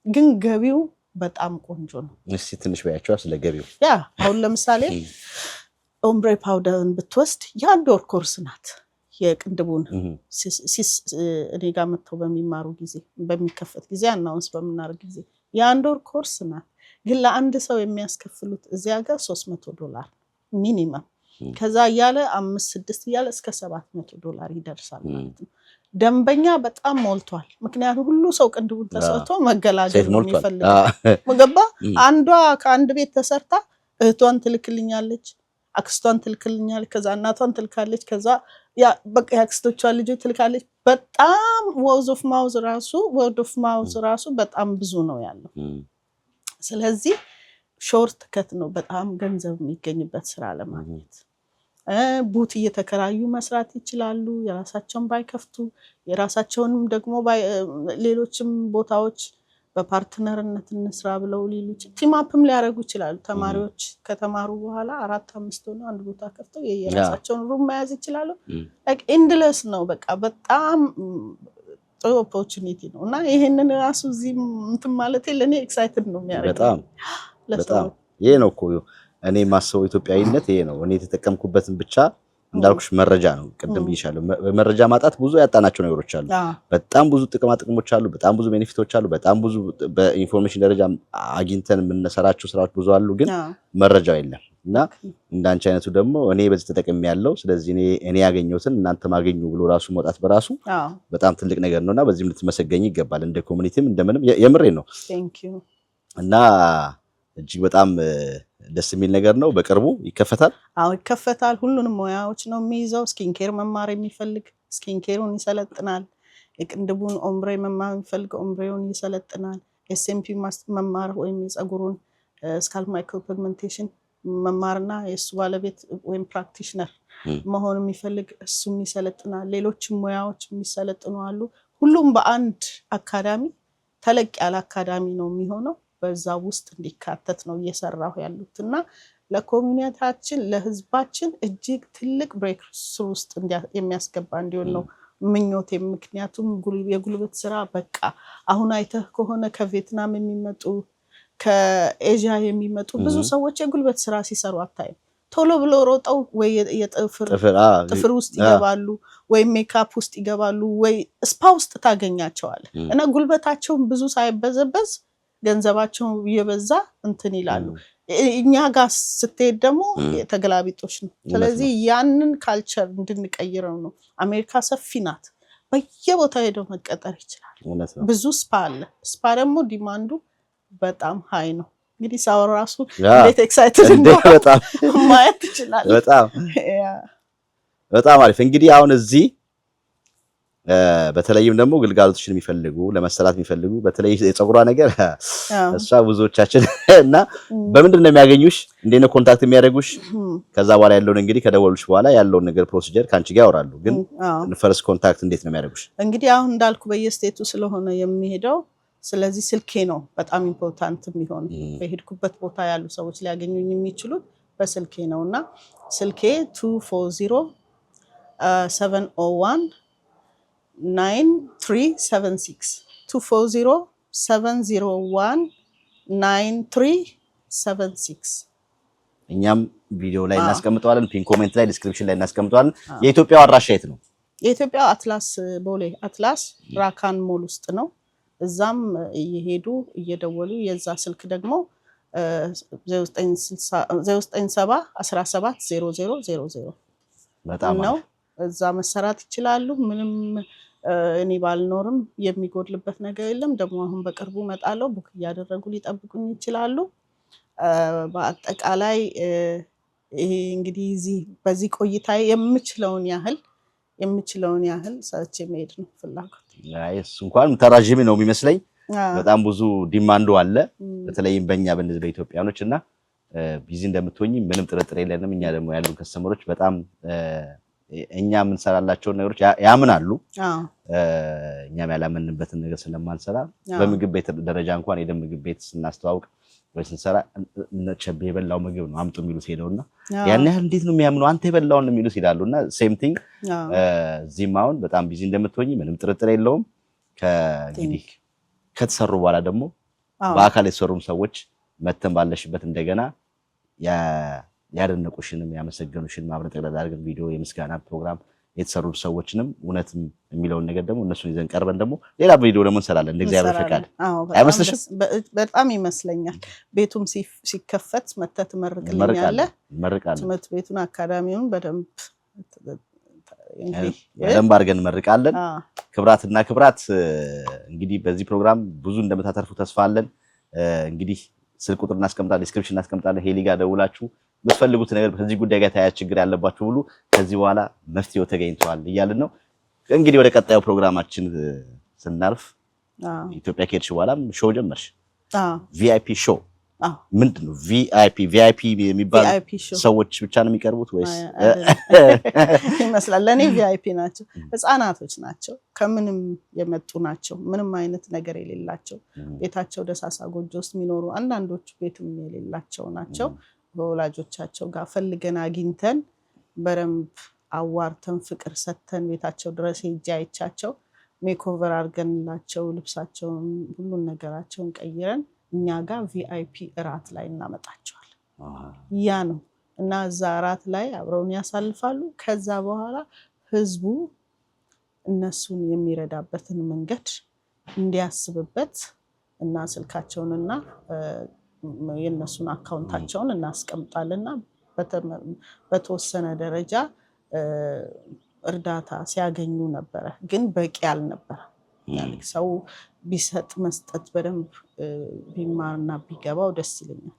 ግን ገቢው በጣም ቆንጆ ነው። እስቲ ትንሽ በያቸው ስለ ገቢው። ያ አሁን ለምሳሌ ኦምብሬ ፓውደርን ብትወስድ የ1 ወር ኮርስ ናት። የቅንድቡን እኔ ጋር መጥተው በሚማሩ ጊዜ በሚከፈት ጊዜ አናውንስ በምናደርግ ጊዜ የ1 ወር ኮርስ ናት። ግን ለአንድ ሰው የሚያስከፍሉት እዚያ ጋር $300 ሚኒመም። ከዛ እያለ 5-6 እያለ እስከ $700 ይደርሳል ማለት ነው። ደንበኛ በጣም ሞልቷል። ምክንያቱም ሁሉ ሰው ቅንድቡን ተሰርቶ መገላገል ነው የሚፈልገው። ገባ? አንዷ ከአንድ ቤት ተሰርታ እህቷን ትልክልኛለች፣ አክስቷን ትልክልኛለች፣ ከዛ እናቷን ትልካለች፣ ከዛ ያ በቃ ያክስቶቿን ልጆች ትልካለች። በጣም ወርድ ኦፍ ማውዝ ራሱ በጣም ብዙ ነው ያለው። ስለዚህ ሾርት ከት ነው በጣም ገንዘብ የሚገኝበት ስራ ለማግኘት። ቡት እየተከራዩ መስራት ይችላሉ። የራሳቸውን ባይከፍቱ የራሳቸውንም ደግሞ ሌሎችም ቦታዎች በፓርትነርነት እንስራ ብለው ሌሎች ቲማፕም ሊያደርጉ ይችላሉ። ተማሪዎች ከተማሩ በኋላ 4-5 ሆነው አንድ ቦታ ከፍተው የራሳቸውን ሩም መያዝ ይችላሉ። ላይክ ኢንድለስ ነው በቃ በጣም ጥሩ ኦፖርቹኒቲ ነው። እና ይሄንን ራሱ እዚህ እንትን ማለት ለኔ ኤክሳይትድ ነው የሚያደርገው በጣም ይሄ ነው እኮ እኔ ማሰው ኢትዮጵያዊነት ይሄ ነው። እኔ የተጠቀምኩበትን ብቻ እንዳልኩሽ መረጃ ነው። ቅድም ይሻለው መረጃ ማጣት ብዙ ያጣናቸው ነገሮች አሉ። በጣም ብዙ ጥቅሞች አሉ፣ በጣም ብዙ ቤኔፊቶች አሉ፣ በጣም ብዙ በኢንፎርሜሽን ደረጃ አግኝተን የምንሰራቸው ስራዎች ብዙ አሉ፣ ግን መረጃው የለም። እና እንዳንቺ አይነቱ ደግሞ እኔ በዚህ ተጠቅሜ ያለው ስለዚህ እኔ ያገኘሁትን እናንተ ማገኙ ብሎ ራሱ መውጣት በራሱ በጣም ትልቅ ነገር ነውና በዚህም ልትመሰገኝ ይገባል። እንደ ኮሚኒቲም እንደምንም የምሬ ነው። እና እጅግ በጣም ደስ የሚል ነገር ነው። በቅርቡ ይከፈታል። አዎ ይከፈታል። ሁሉንም ሙያዎች ነው የሚይዘው። ስኪንኬር መማር የሚፈልግ ስኪንኬሩን ይሰለጥናል። የቅንድቡን ኦምብሬ መማር የሚፈልግ ኦምብሬውን ይሰለጥናል። ኤስኤምፒ መማር ወይም የፀጉሩን ስካልፕ ማይክሮ ፒግመንቴሽን መማርና የእሱ ባለቤት ወይም ፕራክቲሽነር መሆን የሚፈልግ እሱም ይሰለጥናል። ሌሎችም ሙያዎች የሚሰለጥኑ አሉ። ሁሉም በአንድ አካዳሚ ተለቅ ያለ አካዳሚ ነው የሚሆነው። በዛ ውስጥ እንዲካተት ነው እየሰራሁ ያሉት እና ለኮሚኒቲያችን ለህዝባችን እጅግ ትልቅ ብሬክ ስሩ ውስጥ የሚያስገባ እንዲሆን ነው ምኞቴ። ምክንያቱም የጉልበት ስራ በቃ አሁን አይተህ ከሆነ ከቪየትናም የሚመጡ ከኤዥያ የሚመጡ ብዙ ሰዎች የጉልበት ስራ ሲሰሩ አታይም። ቶሎ ብሎ ሮጠው ወይ ጥፍር ውስጥ ይገባሉ ወይ ሜካፕ ውስጥ ይገባሉ ወይ ስፓ ውስጥ ታገኛቸዋለህ እና ጉልበታቸውን ብዙ ሳይበዘበዝ ገንዘባቸው እየበዛ እንትን ይላሉ። እኛ ጋር ስትሄድ ደግሞ ተገላቢጦች ነው። ስለዚህ ያንን ካልቸር እንድንቀይረው ነው። አሜሪካ ሰፊ ናት። በየቦታው ሄደው መቀጠር ይችላል። ብዙ ስፓ አለ። ስፓ ደግሞ ዲማንዱ በጣም ሃይ ነው። እንግዲህ ሳው ራሱ እንዴት ኤክሳይትድ እንደሆነ ማየት ይችላል። በጣም አሪፍ። እንግዲህ አሁን እዚህ በተለይም ደግሞ ግልጋሎቶችን የሚፈልጉ ለመሰራት የሚፈልጉ በተለይ የፀጉሯ ነገር እሷ ብዙዎቻችን እና በምንድን ነው የሚያገኙሽ? እንዴት ነው ኮንታክት የሚያደርጉሽ? ከዛ በኋላ ያለውን እንግዲህ ከደወሉሽ በኋላ ያለውን ነገር ፕሮሲጀር ካንቺ ጋር ያወራሉ። ግን ፈርስት ኮንታክት እንዴት ነው የሚያደርጉሽ? እንግዲህ አሁን እንዳልኩ በየስቴቱ ስለሆነ የሚሄደው ስለዚህ ስልኬ ነው በጣም ኢምፖርታንት የሚሆን። በሄድኩበት ቦታ ያሉ ሰዎች ሊያገኙኝ የሚችሉት በስልኬ ነውና ስልኬ 240-701-9376 240-701-9376 76 እኛም ቪዲዮ ላይ እናስቀምጠዋለን ፒን ኮሜንት ላይ ዲስክሪፕሽን ላይ እናስቀምጠዋለን የኢትዮጵያው አድራሻ የት ነው የኢትዮጵያው አትላስ ቦሌ አትላስ ራካን ሞል ውስጥ ነው እዛም እየሄዱ እየደወሉ የዛ ስልክ ደግሞ 0970170000 በጣም ነው እዛ መሰራት ይችላሉ ምንም እኔ ባልኖርም የሚጎድልበት ነገር የለም ደግሞ አሁን በቅርቡ መጣለው ቡክ ያደረጉ ሊጠብቁኝ ይችላሉ በአጠቃላይ ይሄ እንግዲህ በዚህ ቆይታ የምችለውን ያህል ሰዎች መሄድ ነው ፍላጎት አይስ እንኳን ተራጅም ነው የሚመስለኝ በጣም ብዙ ዲማንዱ አለ በተለይም በእኛ በእነዚህ በኢትዮጵያኖችና ቢዚ እንደምትሆኚ ምንም ጥርጥር የለንም እኛ ደግሞ ያሉን ከስተመሮች በጣም እኛ ምን ሰራላቸው ነገሮች ያምናሉ እኛም ያላመንበትን ነገር ስለማንሰራ በምግብ ቤት ደረጃ እንኳን የደም ምግብ ቤት ስናስተዋውቅ ወይ ስንሰራ ነቸቤ የበላው ምግብ ነው አምጡ የሚሉት ሄደውና ያን ያህል እንዴት ነው የሚያምኑ አንተ የበላውን የሚሉት ይላሉና ሴም ቲንግ ዚማውን በጣም ቢዚ እንደምትሆኚ ምንም ጥርጥር የለውም ከእንግዲህ ከተሰሩ በኋላ ደግሞ በአካል የተሰሩም ሰዎች መተን ባለሽበት እንደገና ያደነቁሽንም ያመሰገኑሽን ማብረጥ ያደረግን ቪዲዮ የምስጋና ፕሮግራም የተሰሩ ሰዎችንም እውነትም የሚለውን ነገር ደግሞ እነሱን ይዘን ቀርበን ደግሞ ሌላ ቪዲዮ ደግሞ እንሰራለን እንደ እግዚአብሔር ፈቃድ አይመስልሽም በጣም ይመስለኛል ቤቱም ሲከፈት መተት መርቅልኛለህ ትምህርት ቤቱን አካዳሚውን በደንብ አድርገን መርቃለን ክብራትና ክብራት እንግዲህ በዚህ ፕሮግራም ብዙ እንደምታተርፉ ተስፋ አለን እንግዲህ ስልክ ቁጥር እናስቀምጣለን ዲስክሪፕሽን እናስቀምጣለን ሄሊ ጋር ደውላችሁ የምትፈልጉት ነገር ከዚህ ጉዳይ ጋር ተያያዥ ችግር ያለባችሁ ሁሉ ከዚህ በኋላ መፍትሄው ተገኝቷል እያልን ነው እንግዲህ ወደ ቀጣዩ ፕሮግራማችን ስናልፍ ኢትዮጵያ ከሄድሽ በኋላም ሾው ጀመርሽ ቪአይፒ ሾው ምንድነው ቪአይፒ የሚባል ሰዎች ብቻ ነው የሚቀርቡት ወይስ ይመስላል ለኔ ቪአይፒ ናቸው ህፃናቶች ናቸው ከምንም የመጡ ናቸው ምንም አይነት ነገር የሌላቸው ቤታቸው ደሳሳ ጎጆ ውስጥ የሚኖሩ አንዳንዶቹ ቤትም የሌላቸው ናቸው በወላጆቻቸው ጋር ፈልገን አግኝተን በረምብ አዋርተን ፍቅር ሰተን ቤታቸው ድረስ ሄጄ አይቻቸው ሜኮቨር አድርገንላቸው ልብሳቸውን ሁሉን ነገራቸውን ቀይረን እኛ ጋር ቪአይፒ እራት ላይ እናመጣቸዋለን ያ ነው እና እዛ እራት ላይ አብረውን ያሳልፋሉ ከዛ በኋላ ህዝቡ እነሱን የሚረዳበትን መንገድ እንዲያስብበት እና ስልካቸውንና የነሱን አካውንታቸውን እናስቀምጣልና በተወሰነ ደረጃ እርዳታ ሲያገኙ ነበር ግን በቂ አልነበረ ያልክ ሰው ቢሰጥ መስጠት በደንብ ቢማርና ቢገባው ደስ ይለኛል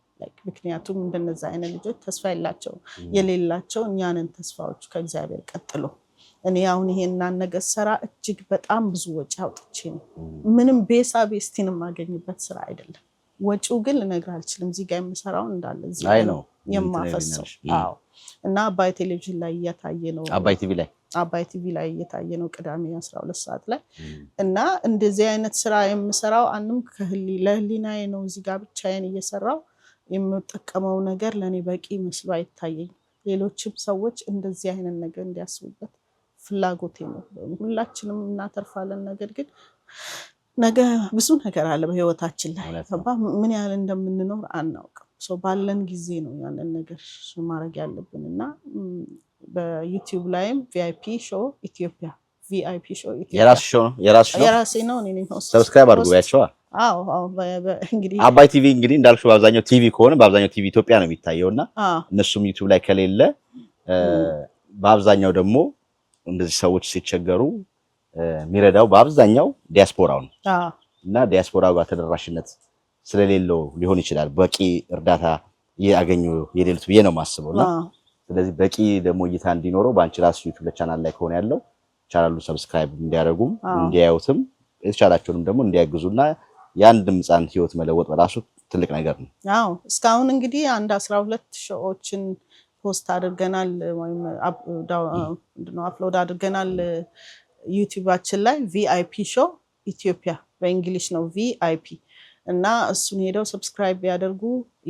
ምክንያቱም እንደነዛ አይነት ልጆች ተስፋ የሌላቸው እኛንን ተስፋዎች ከእግዚአብሔር ቀጥሎ እኔ አሁን ይሄን ነገር ሰራ እጅግ በጣም ብዙ ወጪ አውጥቼ ነው ምንም ቤስቲን ማገኝበት ስራ አይደለም ወጪው ግን ልነግር አልችልም እዚህ ጋር የምሰራው እንዳለ እዚህ ነው የማፈሰው እና አባይ ቴሌቪዥን ላይ እየታየ ነው አባይ ቲቪ ላይ እየታየ ነው ቅዳሜ 12 ሰዓት ላይ እና እንደዚህ አይነት ስራ የምሰራው አንንም ለህሊናዬ ነው እዚህ ጋር ብቻዬን እየሰራው የምጠቀመው ነገር ለኔ በቂ መስሎ አይታየኝ ሌሎችም ሰዎች እንደዚህ አይነት ነገር እንዲያስቡበት ፍላጎቴ ነው ሁላችንም እናተርፋለን ነገር ግን ነገ ብዙ ነገር አለ በህይወታችን ላይ ምን ያህል እንደምንኖር አናውቅም ባለን ጊዜ ነው ያንን ነገር ማድረግ ያለብንና በዩቲዩብ ላይም ቪአይፒ ሾው ኢትዮጵያ ቪአይፒ ሾው ኢትዮጵያ የራሴ ነው እኔ ነው ሰብስክራይብ አድርጉ ያቻው እንግዲህ አባይ ቲቪ እንግዲህ እንዳልሽው በአብዛኛው ቲቪ ከሆነ በአብዛኛው ቲቪ ኢትዮጵያ ነው የሚታየውና እነሱም ዩቲዩብ ላይ ከሌለ በአብዛኛው ደግሞ እንደዚህ ሰዎች ሲቸገሩ የሚረዳው በአብዛኛው ዲያስፖራው ነው እና ዲያስፖራው ጋር ተደራሽነት ስለሌለው ሊሆን ይችላል በቂ እርዳታ ያገኙ የሌሉት ብዬ ነው ማስበውና ስለዚህ በቂ ደግሞ እይታ እንዲኖረው ባንቺ ራስ ዩቲዩብ ቻናል ላይ ከሆነ ያለው ቻናሉ ሰብስክራይብ እንዲያደርጉም እንዲያዩትም የተቻላቸውንም ደግሞ እንዲያግዙና የአንድም ህፃን ህይወት መለወጥ በራሱ ትልቅ ነገር ነው እስካሁን እንግዲህ አንድ 12 ሾዎችን ፖስት አድርገናል ወይም አፕሎድ አድርገናል ዩቲዩባችን ላይ ቪአይፒ ሾው ኢትዮጵያ በእንግሊሽ ነው ቪአይፒ እና እሱን ሄደው ሰብስክራይብ ያደርጉ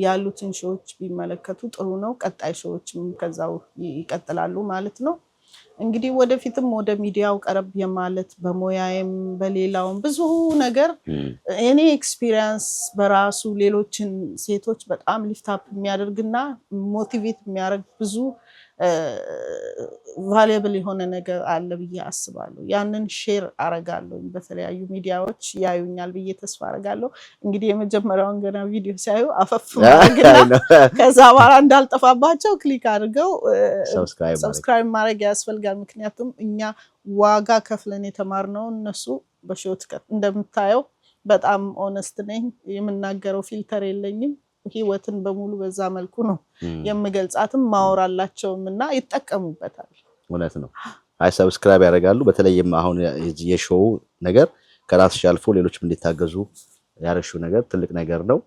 ያሉትን ሾዎች ቢመለከቱ ጥሩ ነው ቀጣይ ሾዎችም ከዛው ይቀጥላሉ ማለት ነው እንግዲህ ወደፊትም ወደ ሚዲያው ቀረብ የማለት በሞያዬም በሌላውም ብዙ ነገር እኔ ኤክስፒሪየንስ በራሱ ሌሎችን ሴቶች በጣም ሊፍት አፕ የሚያደርግና ሞቲቬት የሚያደርግ ብዙ ቫልዩብል የሆነ ነገር አለ ብዬ አስባለሁ። ያንን ሼር አረጋለሁ በተለያዩ ሚዲያዎች ያዩኛል ብዬ ተስፋ አረጋለሁ። እንግዲህ የመጀመሪያውን ገና ቪዲዮ ሲያዩ አፈፍ ማድረግና ከዛ በኋላ እንዳልጠፋባቸው ክሊክ አድርገው ሰብስክራይብ ማድረግ ያስፈልጋል። ምክንያቱም እኛ ዋጋ ከፍለን የተማርነው እነሱ በሾርትከት እንደምታየው በጣም ኦነስት ነኝ። የምናገረው ፊልተር የለኝም። ህይወትን በሙሉ በዛ መልኩ ነው የምገልጻትም ማወራላቸውም እና ይጠቀሙበታል። እውነት ነው። አይ ሰብስክራይብ ያደርጋሉ። በተለይም አሁን የሾው ነገር ከራስሽ አልፎ ሌሎችም እንዲታገዙ ያረሽው ነገር ትልቅ ነገር ነው።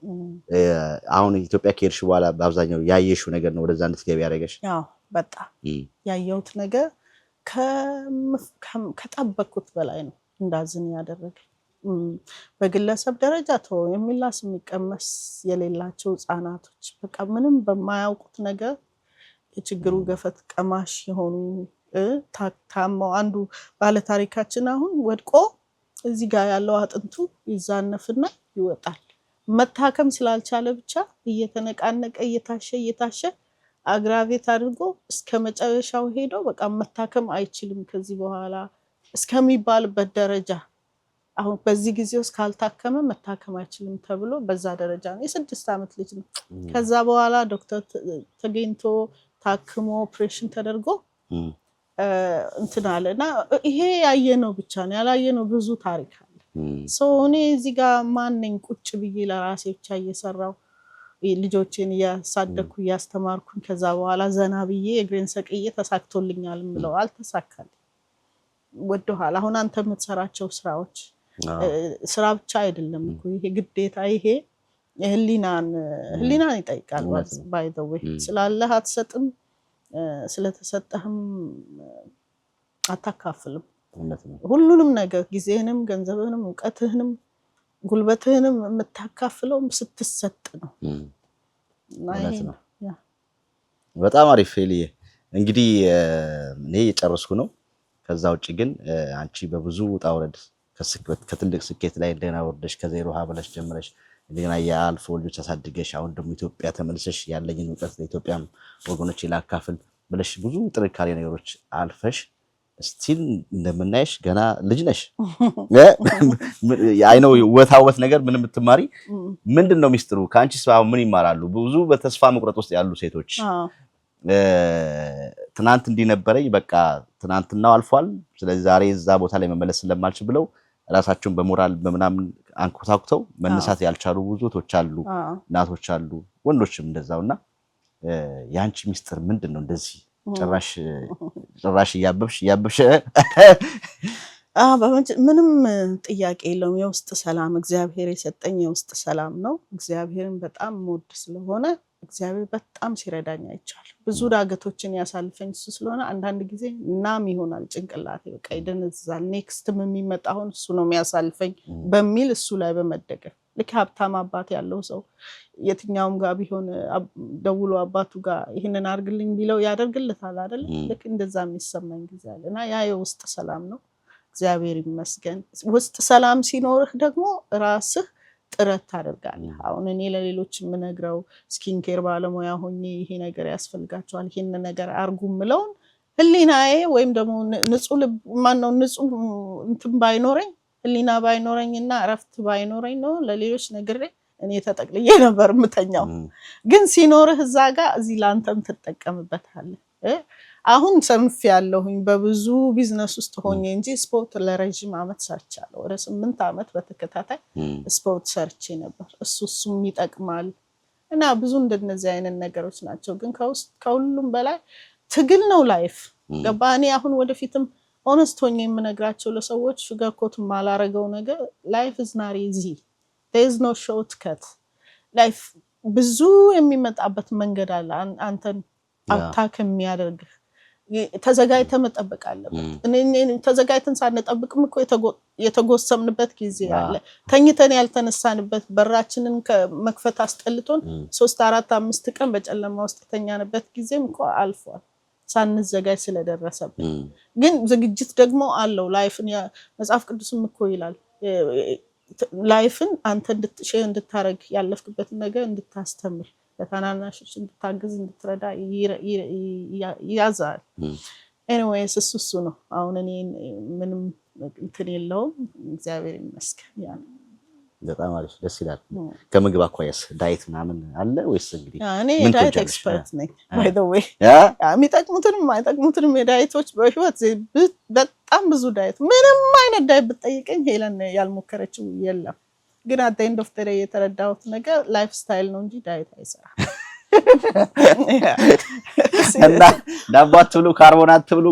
አሁን ኢትዮጵያ ከሄድሽ በኋላ በአብዛኛው ያየሽው ነገር ነው ወደዛ እንድትገቢ ያደረገሽ? አዎ በጣም ያየሁት ነገር ከጠበቅኩት በላይ ነው እንዳዝን ያደረገኝ። በግለሰብ ደረጃ ተው የሚላስ የሚቀመስ የሌላቸው ህፃናቶች በቃ ምንም በማያውቁት ነገር የችግሩ ገፈት ቀማሽ የሆኑ ታመው አንዱ ባለታሪካችን አሁን ወድቆ እዚህ ጋር ያለው አጥንቱ ይዛነፍና ይወጣል። መታከም ስላልቻለ ብቻ እየተነቃነቀ እየታሸ አግራቬት አድርጎ እስከ መጨረሻው ሄዶ በቃ መታከም አይችልም ከዚህ በኋላ እስከሚባልበት ደረጃ አሁን በዚህ ጊዜ ውስጥ ካልታከመ መታከም አይችልም ተብሎ በዛ ደረጃ ነው። የ6 ዓመት ልጅ ነው። ከዛ በኋላ ዶክተር ተገኝቶ ታክሞ ኦፕሬሽን ተደርጎ እንትን አለና ይሄ ያየነው ብቻ ነው። ያላየነው ብዙ ታሪክ አለ። እኔ እዚህ ጋር ማንነኝ ቁጭ ብዬ ለራሴ ብቻ እየሰራው ልጆቼን እያሳደኩ እያስተማርኩኝ ከዛ በኋላ ዘና ብዬ እግሬን ሰቅዬ ተሳክቶልኛል ምለው አልተሳካልኝ። ወደኋላ አሁን አንተ የምትሰራቸው ስራዎች ስራ ብቻ አይደለም እኮ ይሄ ግዴታ ይሄ ህሊናን ይጠይቃል። ባይ ዘ ዌይ ስላለህ አትሰጥም፣ ስለተሰጠህም አታካፍልም። ሁሉንም ነገር ጊዜህንም፣ ገንዘብህንም፣ እውቀትህንም፣ ጉልበትህንም የምታካፍለው ስትሰጥ ነው። በጣም አሪፍ ፌልዬ። እንግዲህ እኔ የጨረስኩ ነው። ከዛ ውጪ ግን አንቺ በብዙ ውጣ ውረድ ከትልቅ ስኬት ላይ እንደና ወርደሽ ከዜሮ ብለሽ ጀምረሽ እንደገና ያልፎ ልጆች አሳድገሽ አሁን ደግሞ ኢትዮጵያ ተመልሰሽ ያለኝን እውቀት ለኢትዮጵያም ወገኖች ላካፍል ብለሽ ብዙ ጥንካሬ ነገሮች አልፈሽ ስቲል እንደምናይሽ ገና ልጅ ነሽ። አይ ነው ወታወት ነገር ምንም ብትማሪ ምንድነው ሚስጥሩ? ካንቺስ አሁን ምን ይማራሉ? ብዙ በተስፋ መቁረጥ ውስጥ ያሉ ሴቶች ትናንት እንዲነበረኝ በቃ ትናንትናው አልፏል፣ ስለዚህ ዛሬ እዛ ቦታ ላይ መመለስ ስለማልችል ብለው ራሳቸውን በሞራል በመናምን አንኮታኩተው መነሳት ያልቻሉ ብዙቶች አሉ፣ እናቶች አሉ፣ ወንዶችም እንደዛውና ያንቺ ሚስጥር ምንድነው? እንደዚህ ጭራሽ ያበብሽ ምንም ጥያቄ የለውም። የውስጥ ሰላም እግዚአብሔር የሰጠኝ የውስጥ ሰላም ነው። እግዚአብሔርን በጣም ሞድ ስለሆነ እግዚአብሔር በጣም ሲረዳኝ አይቻል። ብዙ ዳገቶችን ያሳልፈኝ እሱ ስለሆነ አንዳንድ ጊዜ እናም ይሆናል ጭንቅላቴ በቃ ይደነዝዛል። ኔክስትም የሚመጣውን እሱ ነው የሚያሳልፈኝ በሚል እሱ ላይ በመደገፍ ልክ ሀብታም አባት ያለው ሰው የትኛውም ጋር ቢሆን ደውሎ አባቱ ጋር ይሄንን አድርግልኝ ቢለው ያደርግልታል አይደል? ልክ እንደዛ የሚሰማኝ ጊዜ አለና ያ የውስጥ ሰላም ነው። እግዚአብሔር ይመስገን። ውስጥ ሰላም ሲኖርህ ደግሞ ራስህ ጥረት ታደርጋለህ። አሁን እኔ ለሌሎች የምነግረው ስኪን ኬር ባለሙያ ሆኜ ይሄ ነገር ያስፈልጋቸዋል ይሄን ነገር አርጉ ምለውን ህሊናዬ ወይም ደግሞ ንጹህ ልብ ማነው ንጹህ እንትን ባይኖረኝ ህሊና ባይኖረኝና እረፍት ባይኖረኝ ነው ለሌሎች ነግሬ እኔ ተጠቅልዬ ነበር ምተኛው። ግን ሲኖርህ እዛ ጋር እዚህ ላንተም ትጠቀምበታለህ። አሁን ሰንፍ ያለሁኝ በብዙ ቢዝነስ ውስጥ ሆኜ እንጂ ስፖርት ለረጅም አመት ሰርቻለሁ። ወደ 8 አመት በተከታታይ ስፖርት ሰርቼ ነበር። እሱም ይጠቅማል እና ብዙ እንደነዚህ አይነት ነገሮች ናቸው። ግን ከሁሉም በላይ ትግል ነው ላይፍ። ገባኔ አሁን ወደፊትም ሆነስት ሆኜ የምነግራቸው ለሰዎች ሹገር ኮት ማላረገው ነገር ላይፍ is not easy. there is no shortcut. ላይፍ ብዙ የሚመጣበት መንገድ አለ። አንተን አታክ የሚያደርግ ተዘጋጅተህ መጠበቅ አለበት። እኔ ተዘጋጅተን ሳንጠብቅም እኮ የተጎሰምንበት ጊዜ አለ። ተኝተን ያልተነሳንበት በራችንን ከመክፈት አስጠልቶን 3 4 5 ቀን በጨለማ ውስጥ ተኛንበት ጊዜም እኮ አልፏል። ሳንዘጋጅ ስለደረሰብን ግን ዝግጅት ደግሞ አለው ላይፍን መጽሐፍ ቅዱስም እኮ ይላል ላይፍን አንተ እንድታረግ ያለፍክበት ነገር እንድታስተምር ለታናናሾች እንድታግዝ እንድትረዳ ያዛል ኤኒዌይስ እሱ ነው አሁን እኔ ምንም እንትን የለውም እግዚአብሔር ይመስገን ያ በጣም አሪፍ ደስ ይላል ከምግብ አኳያስ ዳይት ምናምን አለ ወይስ እንግዲህ እኔ ዳይት ኤክስፐርት ነኝ ባይ ዘ ዌይ የሚጠቅሙትንም የዳይቶች በህይወት በጣም ብዙ ዳይት ምንም አይነት ዳይት ብትጠይቀኝ ሄለን ያልሞከረችው የለም ግን at the end of the day የተረዳሁት ነገር ላይፍ ስታይል ነው እንጂ ዳይት አይሰራም እና ዳቦ አትብሉ ካርቦናት አትብሉ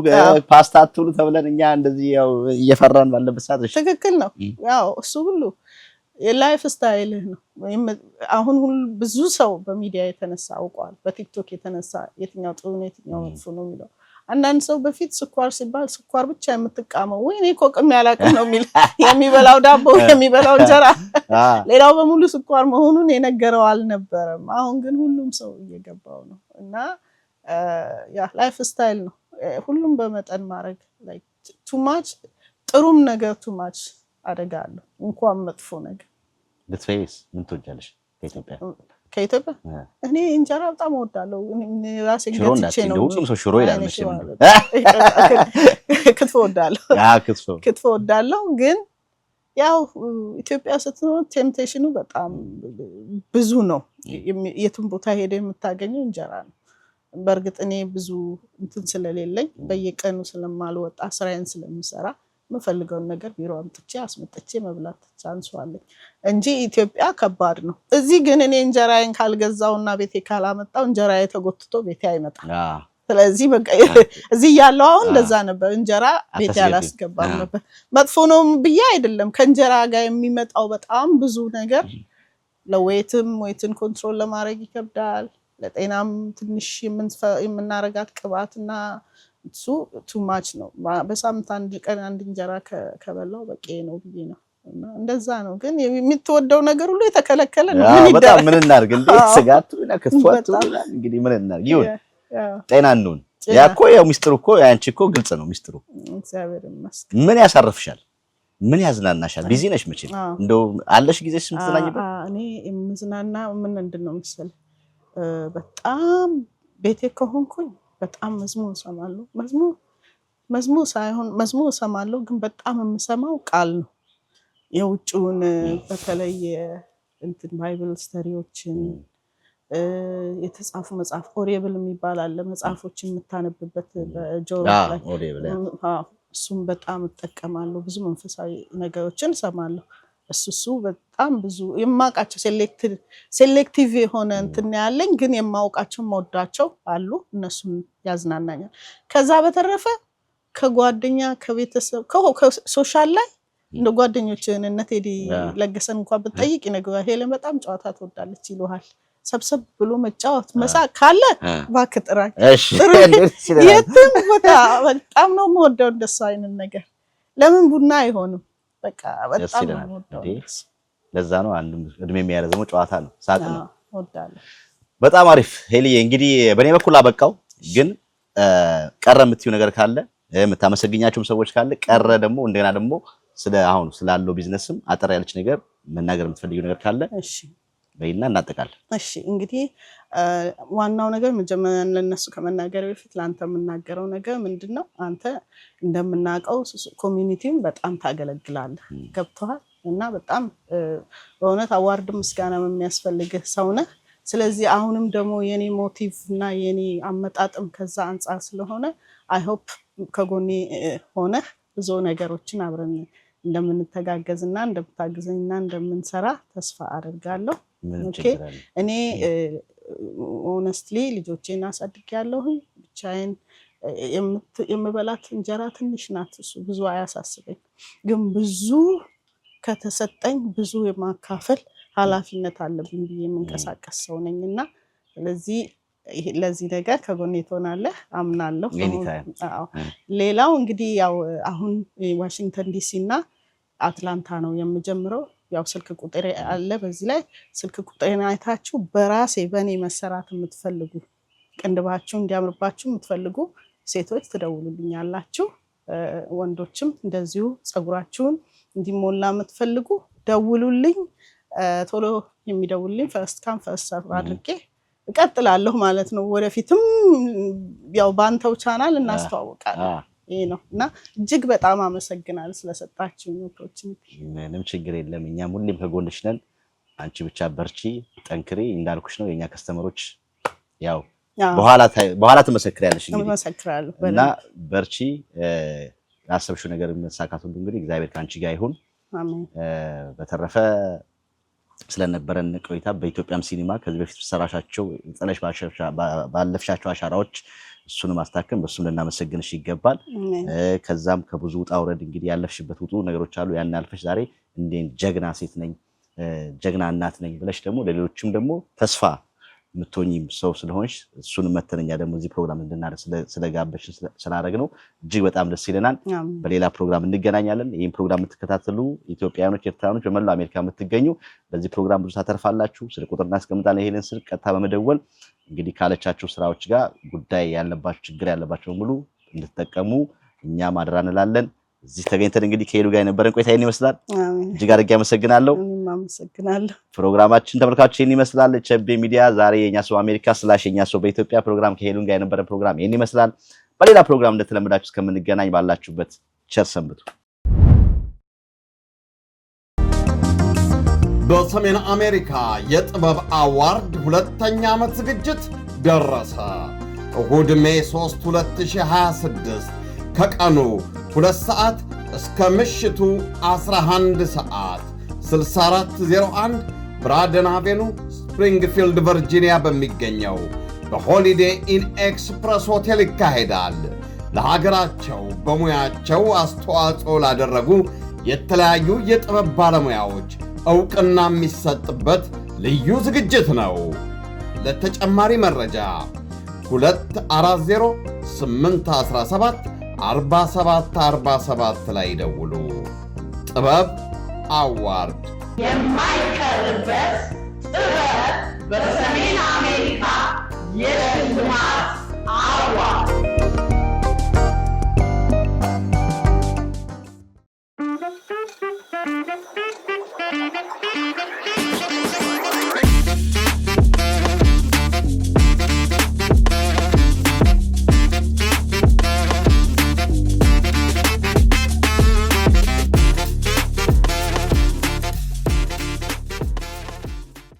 ፓስታ አትብሉ ተብለን እኛ እንደዚህ ያው እየፈራን ባለበት ሰዓት ትክክል ነው ያው እሱ ሁሉ የላይፍ ስታይል ነው አሁን ሁሉ ብዙ ሰው በሚዲያ የተነሳ አውቋል በቲክቶክ የተነሳ የትኛው ጥሩ ነው የትኛው መጥፎ ነው የሚለው አንዳንድ ሰው በፊት ስኳር ሲባል ስኳር ብቻ የምትቃመው ወይ እኔ ኮቅም ያላቀም ነው የሚበላው ዳቦ የሚበላው እንጀራ ሌላው በሙሉ ስኳር መሆኑን የነገረው አልነበረም አሁን ግን ሁሉም ሰው እየገባው ነው እና ያ ላይፍ ስታይል ነው ሁሉም በመጠን ማድረግ like too much ጥሩም ነገር too much አደጋለሁ እንኳን መጥፎ ነገር ለትፌስ ምን ትወጃለሽ ከኢትዮጵያ እኔ እንጀራ በጣም እወዳለሁ ራሴ ገጥቼ ነው ሁሉም ሰው ሽሮ ይላል መቼም ክትፎ እወዳለሁ ክትፎ እወዳለሁ ግን ያው ኢትዮጵያ ስትኖር ቴምፕቴሽኑ በጣም ብዙ ነው የቱን ቦታ ሄደ የምታገኘው እንጀራ ነው በርግጥ እኔ ብዙ እንትን ስለሌለኝ በየቀኑ ስለማልወጣ ስራዬን ስለምሰራ መፈልገውን ነገር ቢሮ አምጥቼ አስመጥቼ መብላት ቻንስዋለኝ እንጂ ኢትዮጵያ ከባድ ነው እዚህ ግን እኔ እንጀራዬን ካልገዛውና ቤቴ ካላመጣው እንጀራዬ ተጎትቶ ቤቴ አይመጣም ስለዚህ በቃ እዚህ ያለው አሁን እንደዛ ነበር እንጀራ ቤቴ አላስገባም ነበር መጥፎ ነው ብዬ አይደለም ከእንጀራ ጋር የሚመጣው በጣም ብዙ ነገር ወይትን ኮንትሮል ለማድረግ ይከብዳል ለጤናም ትንሽ የምናረጋት ቅባትና እሱ too much ነው በሳምንት አንድ ቀን አንድ እንጀራ ከበላው በቂ ነው ብዬ ነው እና እንደዛ ነው ግን የምትወደው ነገር ሁሉ የተከለከለ ነው በጣም ምን እናርግ እንዴ ስጋቱ እና ክትፎቱ እንግዲህ ምን እናርግ ይሁን ጤና እንሁን ያኮ ያው ሚስጥሩ እኮ ያንቺ እኮ ግልጽ ነው ሚስጥሩ እግዚአብሔር ይመስገን ምን ያሳርፍሻል ምን ያዝናናሻል ቢዚ ነሽ መቼም እንደው አለሽ ጊዜሽ ምትዝናኝበት እኔ የምዝናና ምን እንደነው መሰል በጣም ቤቴ ከሆንኩኝ በጣም መዝሙር እሰማለሁ መዝሙር እሰማለሁ ግን በጣም የምሰማው ቃል ነው የውጭውን በተለይ እንትን ባይብል ስተዲዎችን የተጻፉ መጽሐፍ ኦሬብል የሚባል አለ መጽሐፎችን የምታነብበት በጆሮ ላይ እሱም በጣም እጠቀማለሁ ብዙ መንፈሳዊ ነገሮችን እሰማለሁ እሱ በጣም ብዙ የማውቃቸው ሴሌክቲቭ የሆነ እንትን ያለኝ ግን የማውቃቸው መወዳቸው አሉ እነሱን ያዝናናኛል ከዛ በተረፈ ከጓደኛ ከቤተሰብ ከሶሻል ላይ እንደ ጓደኞችን እነ ቴዲ ለገሰን እንኳን ብትጠይቅ ይነግሩሃል ሄለን በጣም ጨዋታ ትወዳለች ይሉሃል ሰብሰብ ብሎ መጫወት መሳቅ ካለ እባክህ ጥራኝ የትም ቦታ በጣም ነው የምወደው እንደሱ አይነት ነገር ለምን ቡና አይሆንም በቃ በጣም ነው የምወደው ለዛ ነው አንዱ እድሜ የሚያረዘመው ጨዋታ ነው ሳቅ ነው እወዳለሁ በጣም አሪፍ ሄልዬ እንግዲህ በኔ በኩል አበቃው ግን ቀረ የምትዩ ነገር ካለ የምታመሰግኛቸውም ሰዎች ካለ ቀረ ደግሞ እንደገና ደግሞ አሁን ስላለው ቢዝነስም አጠር ያለች ነገር መናገር የምትፈልጊው ነገር ካለ እሺ በይና እናጠቃለን እሺ እንግዲህ ዋናው ነገር መጀመሪያ ለነሱ ከመናገር በፊት ላንተ የምናገረው ነገር ምንድነው አንተ እንደምናቀው ኮሚኒቲውን በጣም ታገለግላለህ ገብቷል እና በጣም በእውነት አዋርድ ምስጋና የሚያስፈልግህ ሰው ነህ ስለዚህ አሁንም ደግሞ የኔ ሞቲቭ እና የኔ አመጣጥም ከዛ አንፃር ስለሆነ አይ ሆፕ ከጎኔ ሆነ ብዙ ነገሮችን አብረን እንደምንተጋገዝና እንደምታግዘኝና እንደምንሰራ ተስፋ አደርጋለሁ ኦኬ እኔ ሆነስትሊ ልጆቼን አሳድጌያለሁ ብቻዬን የምበላት እንጀራ ትንሽ ናት እሱ ብዙ አያሳስበኝ ግን ብዙ ከተሰጠኝ ብዙ የማካፈል ኃላፊነት አለብኝ ብዬ የምንቀሳቀስ ሰው ነኝና ስለዚህ ለዚህ ነገር ከጎኔ ትሆናለህ አምናለሁ ሌላው እንግዲህ ያው አሁን ዋሽንግተን ዲሲ እና አትላንታ ነው የምጀምረው ያው ስልክ ቁጥሬ አለ በዚህ ላይ ስልክ ቁጥሬን አይታችሁ በኔ መሰራት የምትፈልጉ ቅንድባችሁ እንዲያምርባችሁ የምትፈልጉ ሴቶች ትደውሉልኛላችሁ ወንዶችም እንደዚሁ ጸጉራችሁን እንዲሞላ የምትፈልጉ ደውሉልኝ ቶሎ የሚደውልልኝ ፈርስት ካም ፈርስት ሰርቭ አድርጌ እቀጥላለሁ ማለት ነው ወደፊትም ያው ባንተው ቻናል እናስተዋውቃለን ይሄ ነው እና እጅግ በጣም አመሰግናለሁ ስለሰጣችሁኝ ኦፖርቹኒቲ ምንም ችግር የለም እኛም ሁሌም ከጎንሽ ነን አንቺ ብቻ በርቺ ጠንክሪ እንዳልኩሽ ነው የኛ ከስተመሮች ያው በኋላ ተመሰክሪያለሽ እንግዲህ እና በርቺ ያሰብሽው ነገር መሳካቱ እንግዲህ እግዚአብሔር ካንቺ ጋር ይሁን አሜን በተረፈ ስለነበረን ቆይታ በኢትዮጵያም ሲኒማ ከዚህ በፊት ሰራሻቸው ጸለሽ ባለፍሻቸው አሻራዎች እሱንም አስተካክለን በሱም ለናመሰግንሽ ይገባል ከዛም ከብዙ ውጣ ውረድ እንግዲህ ያለፍሽበት ውጡ ነገሮች አሉ ያን ያልፈሽ ዛሬ እንዴ ጀግና ሴት ነኝ ጀግና እናት ነኝ ብለሽ ደግሞ ለሌሎችም ደግሞ ተስፋ ምትሆኚም ሰው ስለሆንሽ እሱን መተነኛ ደግሞ እዚህ ፕሮግራም እንድናደርግ ስለጋበሽ ስላደረግነው እጅግ በጣም ደስ ይለናል በሌላ ፕሮግራም እንገናኛለን ይሄን ፕሮግራም የምትከታተሉ ኢትዮጵያውያኖች ኤርትራውያኖች በመላው አሜሪካ የምትገኙ በዚህ ፕሮግራም ብዙ ታተርፋላችሁ ስለ ቁጥር እናስቀምጣለን ይሄንን ስልክ ቀጥታ በመደወል እንግዲህ ካለቻችሁ ስራዎች ጋር ጉዳይ ያለባችሁ ችግር ያለባችሁ ሙሉ እንድትጠቀሙ እኛ ማድራ እንላለን እዚህ ተገኝተን እንግዲህ ከሄሉ ጋር የነበረን ቆይታ ይሄን ይመስላል እጅግ አድርጌ አመሰግናለሁ ፕሮግራማችን ተመልካቾች ይሄን ይመስላል ቸቤ ሚዲያ ዛሬ የኛ ሰው አሜሪካ /የኛ ሰው በኢትዮጵያ ፕሮግራም ከሄሉ ጋር የነበረን ፕሮግራም ይሄን ይመስላል በሌላ ፕሮግራም እንደተለመዳችሁ እስከምንገናኝ ባላችሁበት ቸር ሰንብቱ በሰሜን አሜሪካ የጥበብ አዋርድ ሁለተኛ ዓመት ዝግጅት ደረሰ እሁድ ሜይ 3 2026 ከቀኑ 2 ሰዓት እስከ ምሽቱ 11 ሰዓት 6401 ብራደን አቬኑ ስፕሪንግፊልድ ቨርጂኒያ በሚገኘው በሆሊዴይ ኢን ኤክስፕረስ ሆቴል ይካሄዳል። ለሀገራቸው በሙያቸው አስተዋጽኦ ላደረጉ የተለያዩ የጥበብ ባለሙያዎች ዕውቅና የሚሰጥበት ልዩ ዝግጅት ነው። ለተጨማሪ መረጃ 240 817 4747 ላይ ደውሉ። ጥበብ አዋርድ የማይቀርበት ጥበብ በሰሜን አሜሪካ የሽልማት አዋርድ